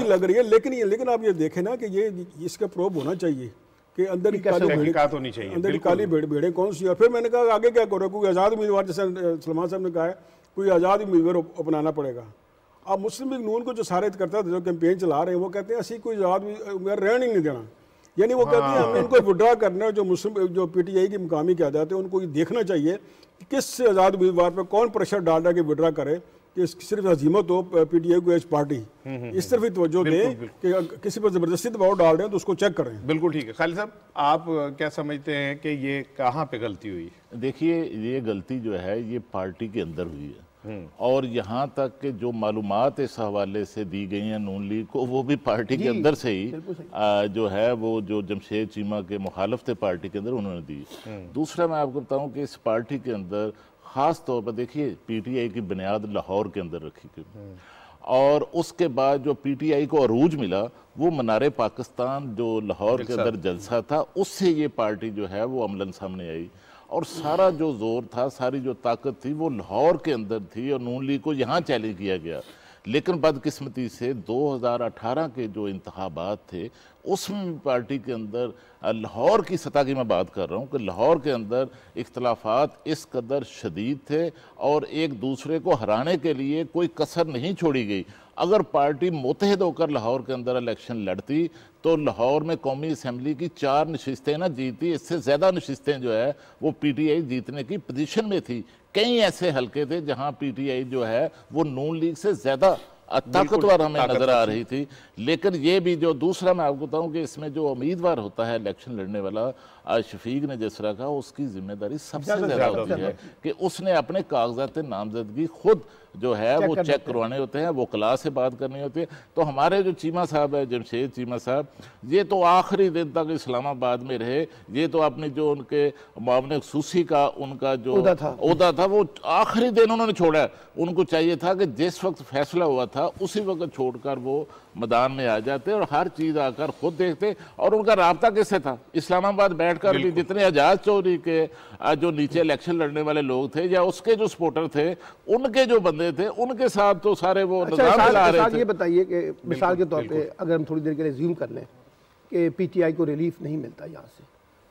लग रही है। लेकिन आप ये देखें ना कि ये इसका प्रोब होना चाहिए कि अंदर की काली भेड़ें कौन सी। और फिर मैंने कहा आगे क्या करो, कोई आज़ाद उम्मीदवार, जैसे सलमान साहब ने कहा है, कोई आज़ाद उम्मीदवार अपनाना पड़ेगा। अब मुस्लिम लीग नून को जो सारे करता था, जो कैंपेन चला रहे हैं, वो कहते हैं असं कोई आज़ाद उम्मीदवार रहने नहीं देना। यानी वो कहते हैं हमें इनको विड्रॉ करना है। जो PTI की मुकामी क़यादत है उनको ये देखना चाहिए कि किस आज़ाद उम्मीदवार पर कौन प्रेशर डाल रहा है कि विड्रॉ करे, कि सिर्फ अजीमत हो PTI को एज पार्टी, इस तरफ ही तवज्जो दें कि किसी पर ज़बरदस्ती दबाव डाल रहे हैं तो उसको चेक करें। बिल्कुल ठीक है। खालिद साहब, आप क्या समझते हैं कि ये कहाँ पे गलती हुई? देखिए, ये गलती जो है ये पार्टी के अंदर हुई है, और यहाँ तक कि जो मालूमात इस हवाले से दी गई हैं नून लीग को, वो भी पार्टी के अंदर से ही जो है वो जो जमशेद चीमा के मुखालिफ थे पार्टी के अंदर, उन्होंने दी। दूसरा मैं आपको बताऊं कि इस पार्टी के अंदर ख़ास तौर पर देखिए PTI की बुनियाद लाहौर के अंदर रखी गई, और उसके बाद जो PTI को अरूज मिला वो मनारे पाकिस्तान जो लाहौर के अंदर जलसा था, उससे ये पार्टी जो है वो अमलन सामने आई, और सारा जो जोर था, सारी जो ताकत थी वो लाहौर के अंदर थी, और नून लीग को यहाँ चैलेंज किया गया। लेकिन बदकिस्मती से 2018 के जो इंतखाबात थे उसमें पार्टी के अंदर, लाहौर की सतह की मैं बात कर रहा हूँ, कि लाहौर के अंदर इख्तलाफात इस कदर शदीद थे और एक दूसरे को हराने के लिए कोई कसर नहीं छोड़ी गई। अगर पार्टी मुतहद होकर लाहौर के अंदर इलेक्शन लड़ती तो लाहौर में कौमी असम्बली की 4 नशिस्तें ना जीती, इससे ज़्यादा नशिस्तें जो है वो PTI जीतने की पोजीशन में थी। कई ऐसे हलके थे जहां PTI जो है वो नून लीग से ज़्यादा ताकतवर हमें नजर आ रही थी। लेकिन ये भी जो दूसरा मैं आपको बताऊं कि इसमें जो उम्मीदवार होता है इलेक्शन लड़ने वाला, शफीक ने जिस तरह कहा, उसकी जिम्मेदारी सबसे ज़्यादा होती है कि उसने अपने कागजात नामजदगी खुद जो है वो चेक करवाने होते हैं, वो क्लास से बात करनी होती है। तो हमारे जो चीमा साहब है, जमशेद चीमा साहब, ये तो आखिरी दिन तक इस्लामाबाद में रहे। ये तो अपनी जो उनके मामले खसूसी का उनका जो ओहदा था वो आखिरी दिन उन्होंने छोड़ा। उनको चाहिए था कि जिस वक्त फैसला हुआ था उसी वक्त छोड़कर वो मैदान में आ जाते और हर चीज़ आकर खुद देखते। और उनका राब्ता किससे था? इस्लामाबाद बैठकर भी जितने एजाज चौधरी के जो नीचे इलेक्शन लड़ने वाले लोग थे या उसके जो सपोर्टर थे, उनके जो बंदे थे, उनके साथ तो सारे वो निजाम चला रहे थे। ये बताइए कि मिसाल के तौर पे अगर हम थोड़ी देर के लिए ज़ूम कर लें कि PTI को रिलीफ नहीं मिलता यहाँ से,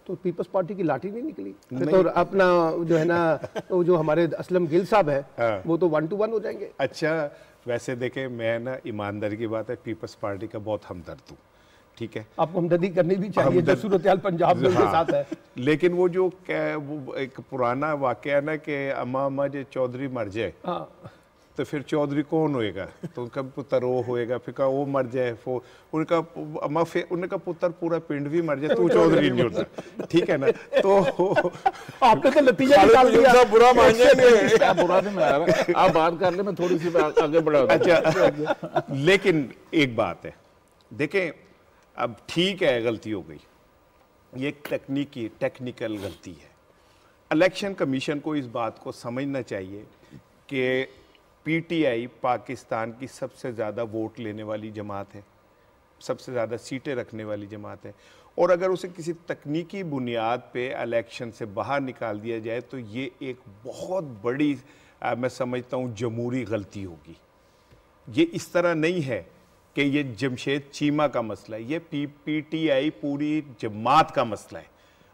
तो पीपल्स पार्टी की लाठी नहीं निकली तो अपना जो है ना, तो जो हमारे असलम गिल साहब है वो तो 1 to 1 हो जाएंगे। अच्छा, वैसे देखें, मैं ना ईमानदारी की बात है, पीपल्स पार्टी का बहुत हमदर्द हूँ, ठीक है, आपको हमदर्दी करनी भी चाहिए जो सूरत हाल पंजाब में के साथ है। लेकिन वो जो वो एक पुराना वाकया ना कि अम्मा जे चौधरी मर जाए, तो फिर चौधरी कौन होएगा? तो उनका पुत्र वो होएगा, फिर कहा वो मर जाए, उनका पुत्र पूरा पिंड भी मर जाए, तू चौधरी नहीं होता, ठीक है ना? तो आपने तो नतीजा निकाल दिया, बुरा मान जाएंगे। बुरा नहीं मान रहा, आप बात कर ले, मैं थोड़ी सी आगे बढ़ा। अच्छा, लेकिन एक बात है, देखें, अब ठीक है गलती हो गई, ये एक टेक्निकल गलती है। इलेक्शन कमीशन को इस बात को समझना चाहिए कि पीटीआई पाकिस्तान की सबसे ज़्यादा वोट लेने वाली जमात है, सबसे ज़्यादा सीटें रखने वाली जमात है, और अगर उसे किसी तकनीकी बुनियाद पे इलेक्शन से बाहर निकाल दिया जाए तो ये एक बहुत बड़ी मैं समझता हूँ जमहूरी गलती होगी। ये इस तरह नहीं है कि ये जमशेद चीमा का मसला है, ये पीटीआई पूरी जमात का मसला है,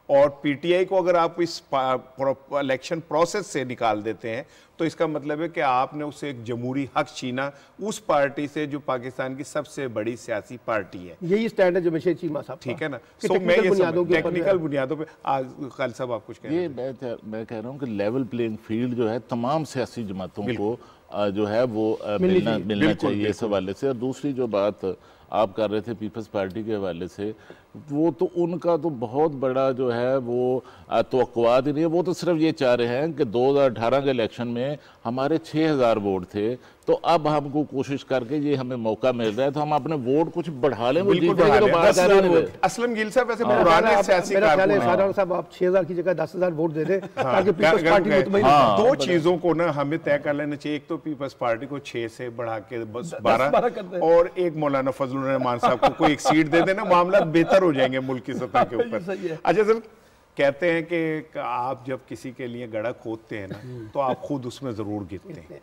और पीटीआई को अगर आप इस इलेक्शन प्रोसेस से निकाल देते हैं तो इसका मतलब है कि आपने उसे एक जमहूरी हक छीना उस पार्टी से जो पाकिस्तान की सबसे बड़ी सियासी पार्टी है। यही स्टैंड है जमशेद चीमा साहब, ठीक है ना? सो मैं ये टेक्निकल बुनियादों पे आज खालिद साहब आप कुछ कह रहे हैं? मैं कह रहा हूँ कि लेवल प्लेइंग फील्ड जो है तमाम सियासी जमातों को जो है वो मिलना चाहिए इस हवाले से। और दूसरी जो बात आप कर रहे थे पीपल्स पार्टी के हवाले से, वो तो उनका तो बहुत बड़ा जो है वो तवक्कुआत ही नहीं है। वो तो सिर्फ ये चाह रहे हैं कि 2018 के इलेक्शन में हमारे 6000 वोट थे, तो अब हमको कोशिश करके ये हमें मौका मिल रहा है तो हम अपने वोट कुछ बढ़ा लें। असलम गिल साहब ऐसे पुराने सियासी कारकुन साहब, आप 6000 की जगह 10,000 वोट दे दें ताकि पीपल्स पार्टी मुतमईन। दो चीजों को ना हमें तय कर लेना चाहिए, एक तो पीपल्स पार्टी को 6 से बढ़ा के बस 12, और एक मौलाना फजलुर रहमान साहब को कोई एक सीट दे देना, मामला बेहतर हो जाएंगे मुल्क की सतह के ऊपर। अच्छा सर, कहते हैं कि आप जब किसी के लिए गड्ढा खोदते हैं ना तो आप खुद उसमें जरूर गिरते हैं।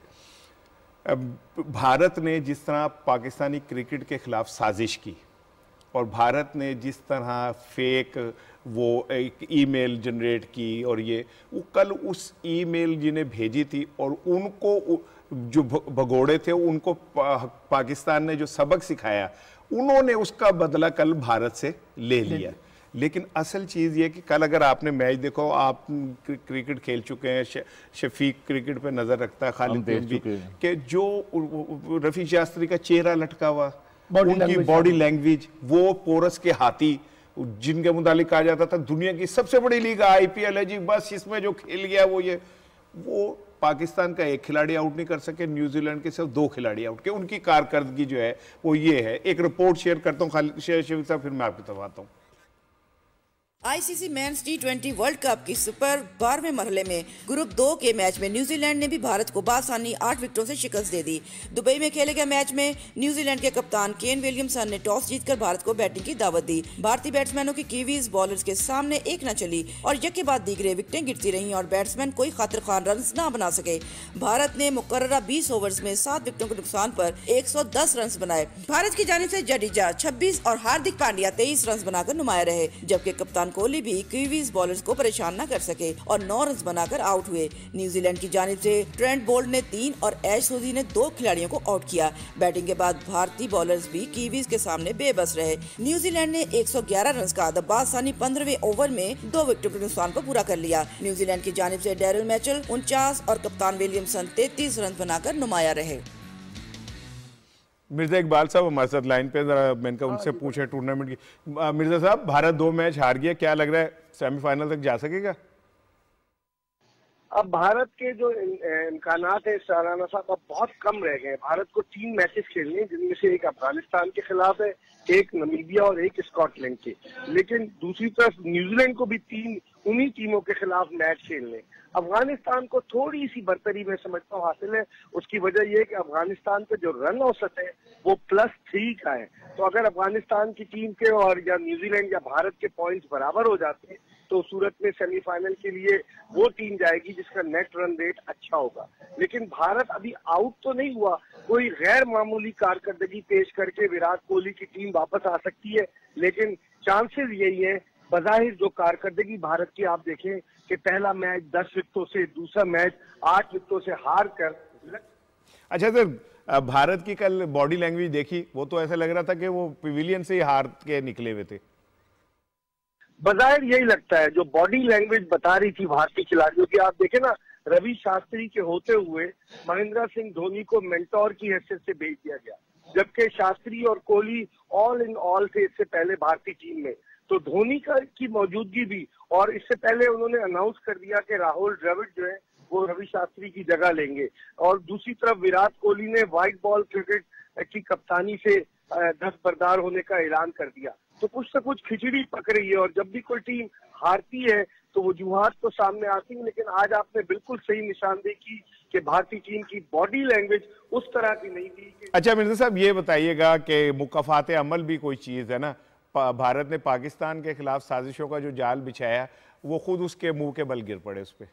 भारत ने जिस तरह पाकिस्तानी क्रिकेट के खिलाफ साजिश की, और भारत ने जिस तरह फेक वो एक ईमेल जनरेट की, और ये वो कल उस ईमेल जिन्हें भेजी थी और उनको जो भगोड़े थे उनको पाकिस्तान ने जो सबक सिखाया, उन्होंने उसका बदला कल भारत से ले लिया। लेकिन असल चीज़ ये कि कल अगर आपने मैच देखो, आप क्रिकेट खेल चुके हैं, शफीक क्रिकेट पे नज़र रखता है, खालिद भी, कि जो रफ़ी शास्त्री का चेहरा लटका हुआ, उनकी बॉडी लैंग्वेज, वो पोरस के हाथी जिनके मुतालिक कहा जाता था दुनिया की सबसे बड़ी लीग IPL है जी, बस इसमें जो खेल गया वो पाकिस्तान का एक खिलाड़ी आउट नहीं कर सके, न्यूजीलैंड के सिर्फ 2 खिलाड़ी आउट के। उनकी कारकर्दगी जो है वो ये है। एक रिपोर्ट शेयर करता हूँ खालिद शफीक साहब, फिर मैं आपकी तरफ आता हूँ। ICC men's T20 world cup की सुपर 12वें मरहले में ग्रुप 2 के मैच में न्यूजीलैंड ने भी भारत को बासानी 8 विकेटों से शिकस्त दे दी। दुबई में खेले गए मैच में न्यूजीलैंड के कप्तान केन विलियमसन ने टॉस जीतकर भारत को बैटिंग की दावत दी। भारतीय बैट्समैनों की कीवीज बॉलर्स के सामने एक न चली और यके बाद दीगरे विकेटें गिरती रहीं और बैट्समैन कोई खातिर खान रन न बना सके। भारत ने मुकर्ररा 20 ओवर्स में 7 विकेटों के नुकसान पर 110 रन बनाए। भारत की जानिब से जडेजा 26 और हार्दिक पांड्या 23 रन बनाकर नुमाया रहे, जबकि कप्तान कोहली भी कीवीज बॉलर्स को परेशान न कर सके और 9 रन बनाकर आउट हुए। न्यूजीलैंड की जानिब से ट्रेंट बोल्ट ने 3 और ऐश सूदी ने 2 खिलाड़ियों को आउट किया। बैटिंग के बाद भारतीय बॉलर्स भी कीवीज के सामने बेबस रहे। न्यूजीलैंड ने 111 रन का बासानी 15वें ओवर में 2 विकेटों के नुकसान को पूरा कर लिया। न्यूजीलैंड की जानिब से डेरिल मैचल 49 और कप्तान विलियमसन 33 रन बनाकर नुमाया रहे। मिर्जा इकबाल साहब हमारे साथ लाइन पे, जरा मैंने उनसे पूछे टूर्नामेंट की। मिर्जा साहब, भारत 2 मैच हार गया, क्या लग रहा है सेमीफाइनल तक जा सकेगा? अब भारत के जो इम्कानात है सालाना साहब अब बहुत कम रह गए। भारत को 3 मैचेस खेलने, जिनमें से एक अफगानिस्तान के खिलाफ है, एक नमीबिया और एक स्कॉटलैंड के। लेकिन दूसरी तरफ न्यूजीलैंड को भी 3 उन्हीं टीमों के खिलाफ मैच खेलने। अफगानिस्तान को थोड़ी सी बरतरी में समझता हूँ हासिल है। उसकी वजह यह है कि अफगानिस्तान का जो रन औसत है वो +3 का है। तो अगर अफगानिस्तान की टीम के और या न्यूजीलैंड या भारत के पॉइंट्स बराबर हो जाते हैं तो सूरत में सेमीफाइनल के लिए वो टीम जाएगी जिसका नेट रन रेट अच्छा होगा। लेकिन भारत अभी आउट तो नहीं हुआ, कोई गैर मामूली कारकर्दगी पेश करके विराट कोहली की टीम वापस आ सकती है। लेकिन चांसेस यही है, बज़ाहिर जो कारकर्दगी भारत की आप देखें कि पहला मैच 10 विकेटों से, दूसरा मैच 8 विकेटों से हार कर। अच्छा सर, भारत की कल बॉडी लैंग्वेज देखी, वो तो ऐसा लग रहा था कि वो पवेलियन से ही हार के निकले हुए थे। बज़ाहिर यही लगता है, जो बॉडी लैंग्वेज बता रही थी भारतीय खिलाड़ियों की। आप देखें ना, रवि शास्त्री के होते हुए महेंद्र सिंह धोनी को मेंटोर की हैसियत से भेज दिया गया, जबकि शास्त्री और कोहली ऑल इन ऑल थे इससे पहले भारतीय टीम में। तो धोनी की मौजूदगी भी, और इससे पहले उन्होंने अनाउंस कर दिया कि राहुल द्रविड़ जो है वो रवि शास्त्री की जगह लेंगे। और दूसरी तरफ विराट कोहली ने व्हाइट बॉल क्रिकेट की कप्तानी से दस्तबरदार होने का ऐलान कर दिया। तो कुछ न कुछ खिचड़ी पक रही है, और जब भी कोई टीम हारती है तो वजूहात तो सामने आती है, लेकिन आज आपने बिल्कुल सही निशानदेही की कि भारतीय टीम की बॉडी लैंग्वेज उस तरह की नहीं थी। अच्छा मिर्जा साहब, ये बताइएगा कि मुकाफात अमल भी कोई चीज़ है ना। भारत ने पाकिस्तान के खिलाफ साजिशों का जो जाल बिछाया वो खुद उसके मुंह के बल गिर पड़े उस पर।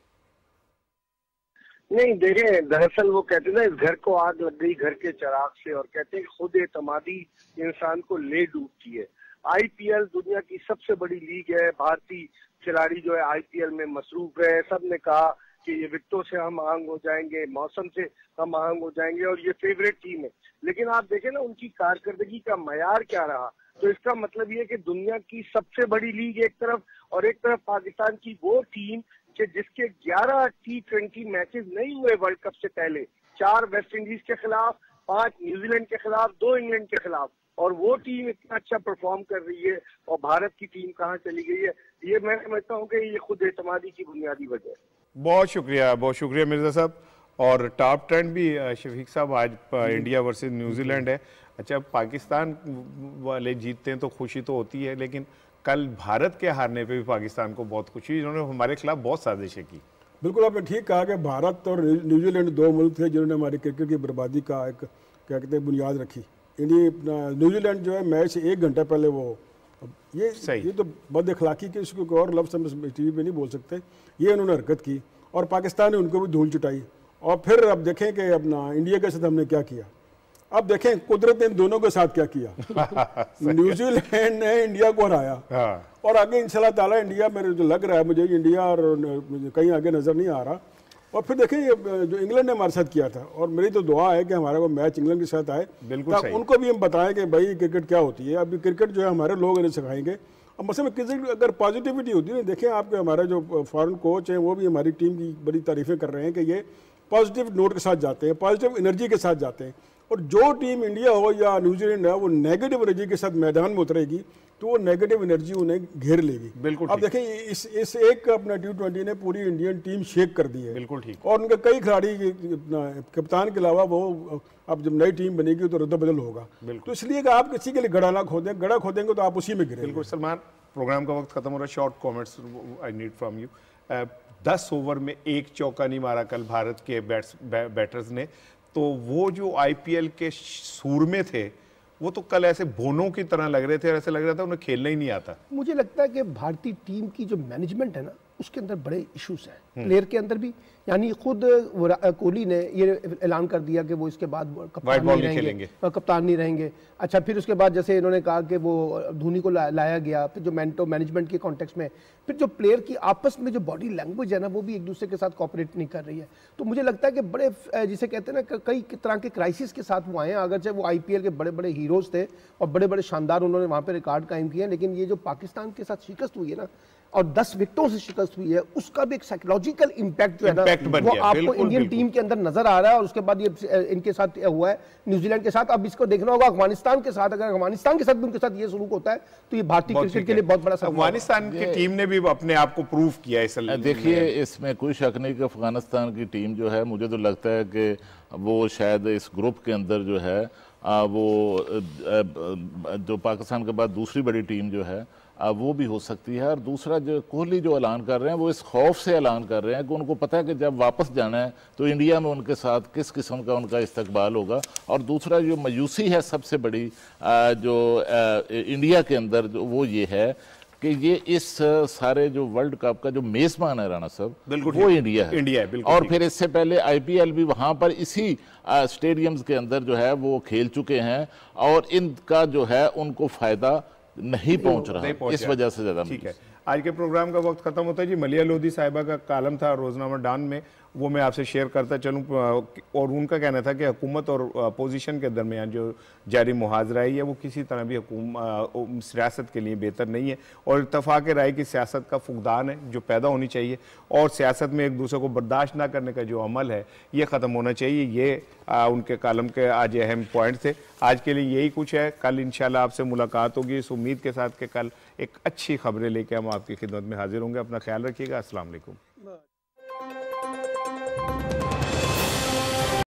नहीं देखें, दरअसल वो कहते ना, इस घर को आग लग गई घर के चिराग से, और कहते हैं खुद एतमादी इंसान को ले डूबती है। आईपीएल दुनिया की सबसे बड़ी लीग है, भारतीय खिलाड़ी जो है आईपीएल में मसरूफ है। सब ने कहा कि ये विकेटों से हम आहंग हो जाएंगे, मौसम से हम आहंग हो जाएंगे, और ये फेवरेट टीम है। लेकिन आप देखें ना उनकी कारकर्दगी का मयार क्या रहा। तो इसका मतलब ये कि दुनिया की सबसे बड़ी लीग एक तरफ, और एक तरफ पाकिस्तान की वो टीम कि जिसके 11 T20 मैचेस नहीं हुए वर्ल्ड कप से पहले, 4 वेस्ट इंडीज के खिलाफ, 5 न्यूजीलैंड के खिलाफ, 2 इंग्लैंड के खिलाफ, और वो टीम इतना अच्छा परफॉर्म कर रही है, और भारत की टीम कहाँ चली गई है। ये मैं समझता हूँ कि ये खुद एतमादी की बुनियादी वजह है। बहुत शुक्रिया मिर्जा साहब। और टॉप 10 भी शफीक साहब आज इंडिया वर्सेस न्यूजीलैंड है। अच्छा, पाकिस्तान वाले जीतते हैं तो खुशी तो होती है, लेकिन कल भारत के हारने पे भी पाकिस्तान को बहुत खुशी, इन्होंने हमारे खिलाफ बहुत साजिशें की। बिल्कुल आपने ठीक कहा कि भारत और न्यूजीलैंड 2 मुल्क थे जिन्होंने हमारी क्रिकेट की बर्बादी का एक क्या कहते हैं बुनियाद रखी। न्यूजीलैंड जो है मैच से 1 घंटा पहले वो ये तो बद अखलाकी के, इसको और लफ्ज़ हम टीवी पे नहीं बोल सकते, ये उन्होंने हरकत की, और पाकिस्तान ने उनको भी धूल चुटाई। और फिर अब देखें कि अपना इंडिया के साथ हमने क्या किया। अब देखें कुदरत ने इन दोनों के साथ क्या किया। न्यूजीलैंड ने इंडिया को हराया, और आगे इंशाल्लाह ताला इंडिया, मेरे जो लग रहा है मुझे इंडिया और कहीं आगे नजर नहीं आ रहा। और फिर देखें ये जो इंग्लैंड ने हमारे साथ किया था, और मेरी तो दुआ है कि हमारा वो मैच इंग्लैंड के साथ आए, बिल्कुल उनको भी हम बताएं कि भाई क्रिकेट क्या होती है। अभी क्रिकेट जो है हमारे लोग इन्हें सिखाएंगे। अब मसलन क्रिकेट अगर पॉजिटिविटी होती है ना, देखें आपके हमारे जो फॉरेन कोच हैं वो भी हमारी टीम की बड़ी तारीफें कर रहे हैं कि ये पॉजिटिव नोट के साथ जाते हैं, पॉजिटिव एनर्जी के साथ जाते हैं। और जो टीम इंडिया हो या न्यूजीलैंड है वो नेगेटिव एनर्जी के साथ मैदान में उतरेगी तो वो नेगेटिव एनर्जी उन्हें घेर लेगी। बिल्कुल। अब देखें इस एक अपना T20 ने पूरी इंडियन टीम शेक कर दी है। बिल्कुल ठीक। और उनके कई खिलाड़ी कप्तान के अलावा वो अब जब नई टीम बनेगी तो रद्द-बदल होगा। तो इसलिए कि आप किसी के लिए गड़ा ना खोदें, गड़ा खोदेंगे तो आप उसी में गिरेंगे। बिल्कुल। सलमान, प्रोग्राम का वक्त खत्म हो रहा है, short comments I need from you. 10 over में 1 चौका नहीं मारा कल भारत के बैटर्स ने, तो वो जो आईपीएल के सूर में थे वो तो कल ऐसे बोनों की तरह लग रहे थे, ऐसे लग रहा था उन्हें खेलना ही नहीं आता। मुझे लगता है कि भारतीय टीम की जो मैनेजमेंट है ना उसके अंदर बड़े इश्यूज हैं, प्लेयर के अंदर भी। यानी खुद कोहली ने ये ऐलान कर दिया कि वो इसके बाद कप्तान नहीं रहेंगे। अच्छा, फिर उसके बाद जैसे इन्होंने कहा कि वो धोनी को लाया गया, फिर जो मैनेजमेंट के कॉन्टेक्स्ट में, फिर जो प्लेयर की आपस में जो बॉडी लैंग्वेज है ना वो भी एक दूसरे के साथ कोऑपरेट नहीं कर रही है। तो मुझे लगता है कि बड़े जिसे कहते हैं ना कई तरह के क्राइसिस के साथ वो आए हैं। अगर चाहे वो आईपीएल के बड़े बड़े हीरोज थे और बड़े बड़े शानदार उन्होंने वहाँ पर रिकॉर्ड कायम किए, लेकिन ये जो पाकिस्तान के साथ शिकस्त हुई है ना और 10 विकेटों से शिकस्त हुई है, उसका भी एक साइकोलॉजिकल इंपैक्ट जो है ना वो आपको इंडियन टीम के अंदर नजर आ रहा है। और उसके बाद ये इनके साथ हुआ है न्यूजीलैंड के साथ। अब इसको देखना होगा अफगानिस्तान के साथ, अगर अफगानिस्तान के साथ भी उनके साथ ये सलूक होता है तो ये भारतीय क्रिकेट के लिए बहुत बड़ा सवाल। अफगानिस्तान की टीम ने भी अपने आप को प्रूव किया है। देखिए, इसमें कोई शक नहीं कि अफगानिस्तान की टीम जो है, मुझे तो लगता है कि वो शायद इस ग्रुप के अंदर जो है वो जो पाकिस्तान के बाद दूसरी बड़ी टीम जो है वो भी हो सकती है। और दूसरा जो कोहली जो ऐलान कर रहे हैं वो इस खौफ से ऐलान कर रहे हैं कि उनको पता है कि जब वापस जाना है तो इंडिया में उनके साथ किस किस्म का उनका इस्तकबाल होगा। और दूसरा जो मायूसी है सबसे बड़ी जो इंडिया के अंदर जो वो ये है कि ये इस सारे जो वर्ल्ड कप का जो मेजबान है राणा साहब, वो इंडिया है। और फिर इससे पहले आईपीएल भी वहां पर इसी स्टेडियम्स के अंदर जो है वो खेल चुके हैं, और इनका जो है उनको फायदा नहीं पहुंच रहा, इस वजह से ज्यादा। ठीक है, आज के प्रोग्राम का वक्त खत्म होता है जी। मलिया लोधी साहिबा का कालम था रोजनामा डॉन में, वो मैं आपसे शेयर करता चलूँ। और उनका कहना था कि हुकूमत और अपोजिशन के दरमियान जो जारी मुहाजरा है वो किसी तरह भी सियासत के लिए बेहतर नहीं है, और इत्तफाक राय की सियासत का फुकदान है जो पैदा होनी चाहिए, और सियासत में एक दूसरे को बर्दाश्त ना करने का जो अमल है ये ख़त्म होना चाहिए। ये उनके कालम के आज अहम पॉइंट थे। आज के लिए यही कुछ है। कल इंशाल्लाह आपसे मुलाकात होगी इस उम्मीद के साथ कि कल एक अच्छी खबरें लेके हम आपकी खिदमत में हाजिर होंगे। अपना ख्याल रखिएगा। अस्सलाम वालेकुम।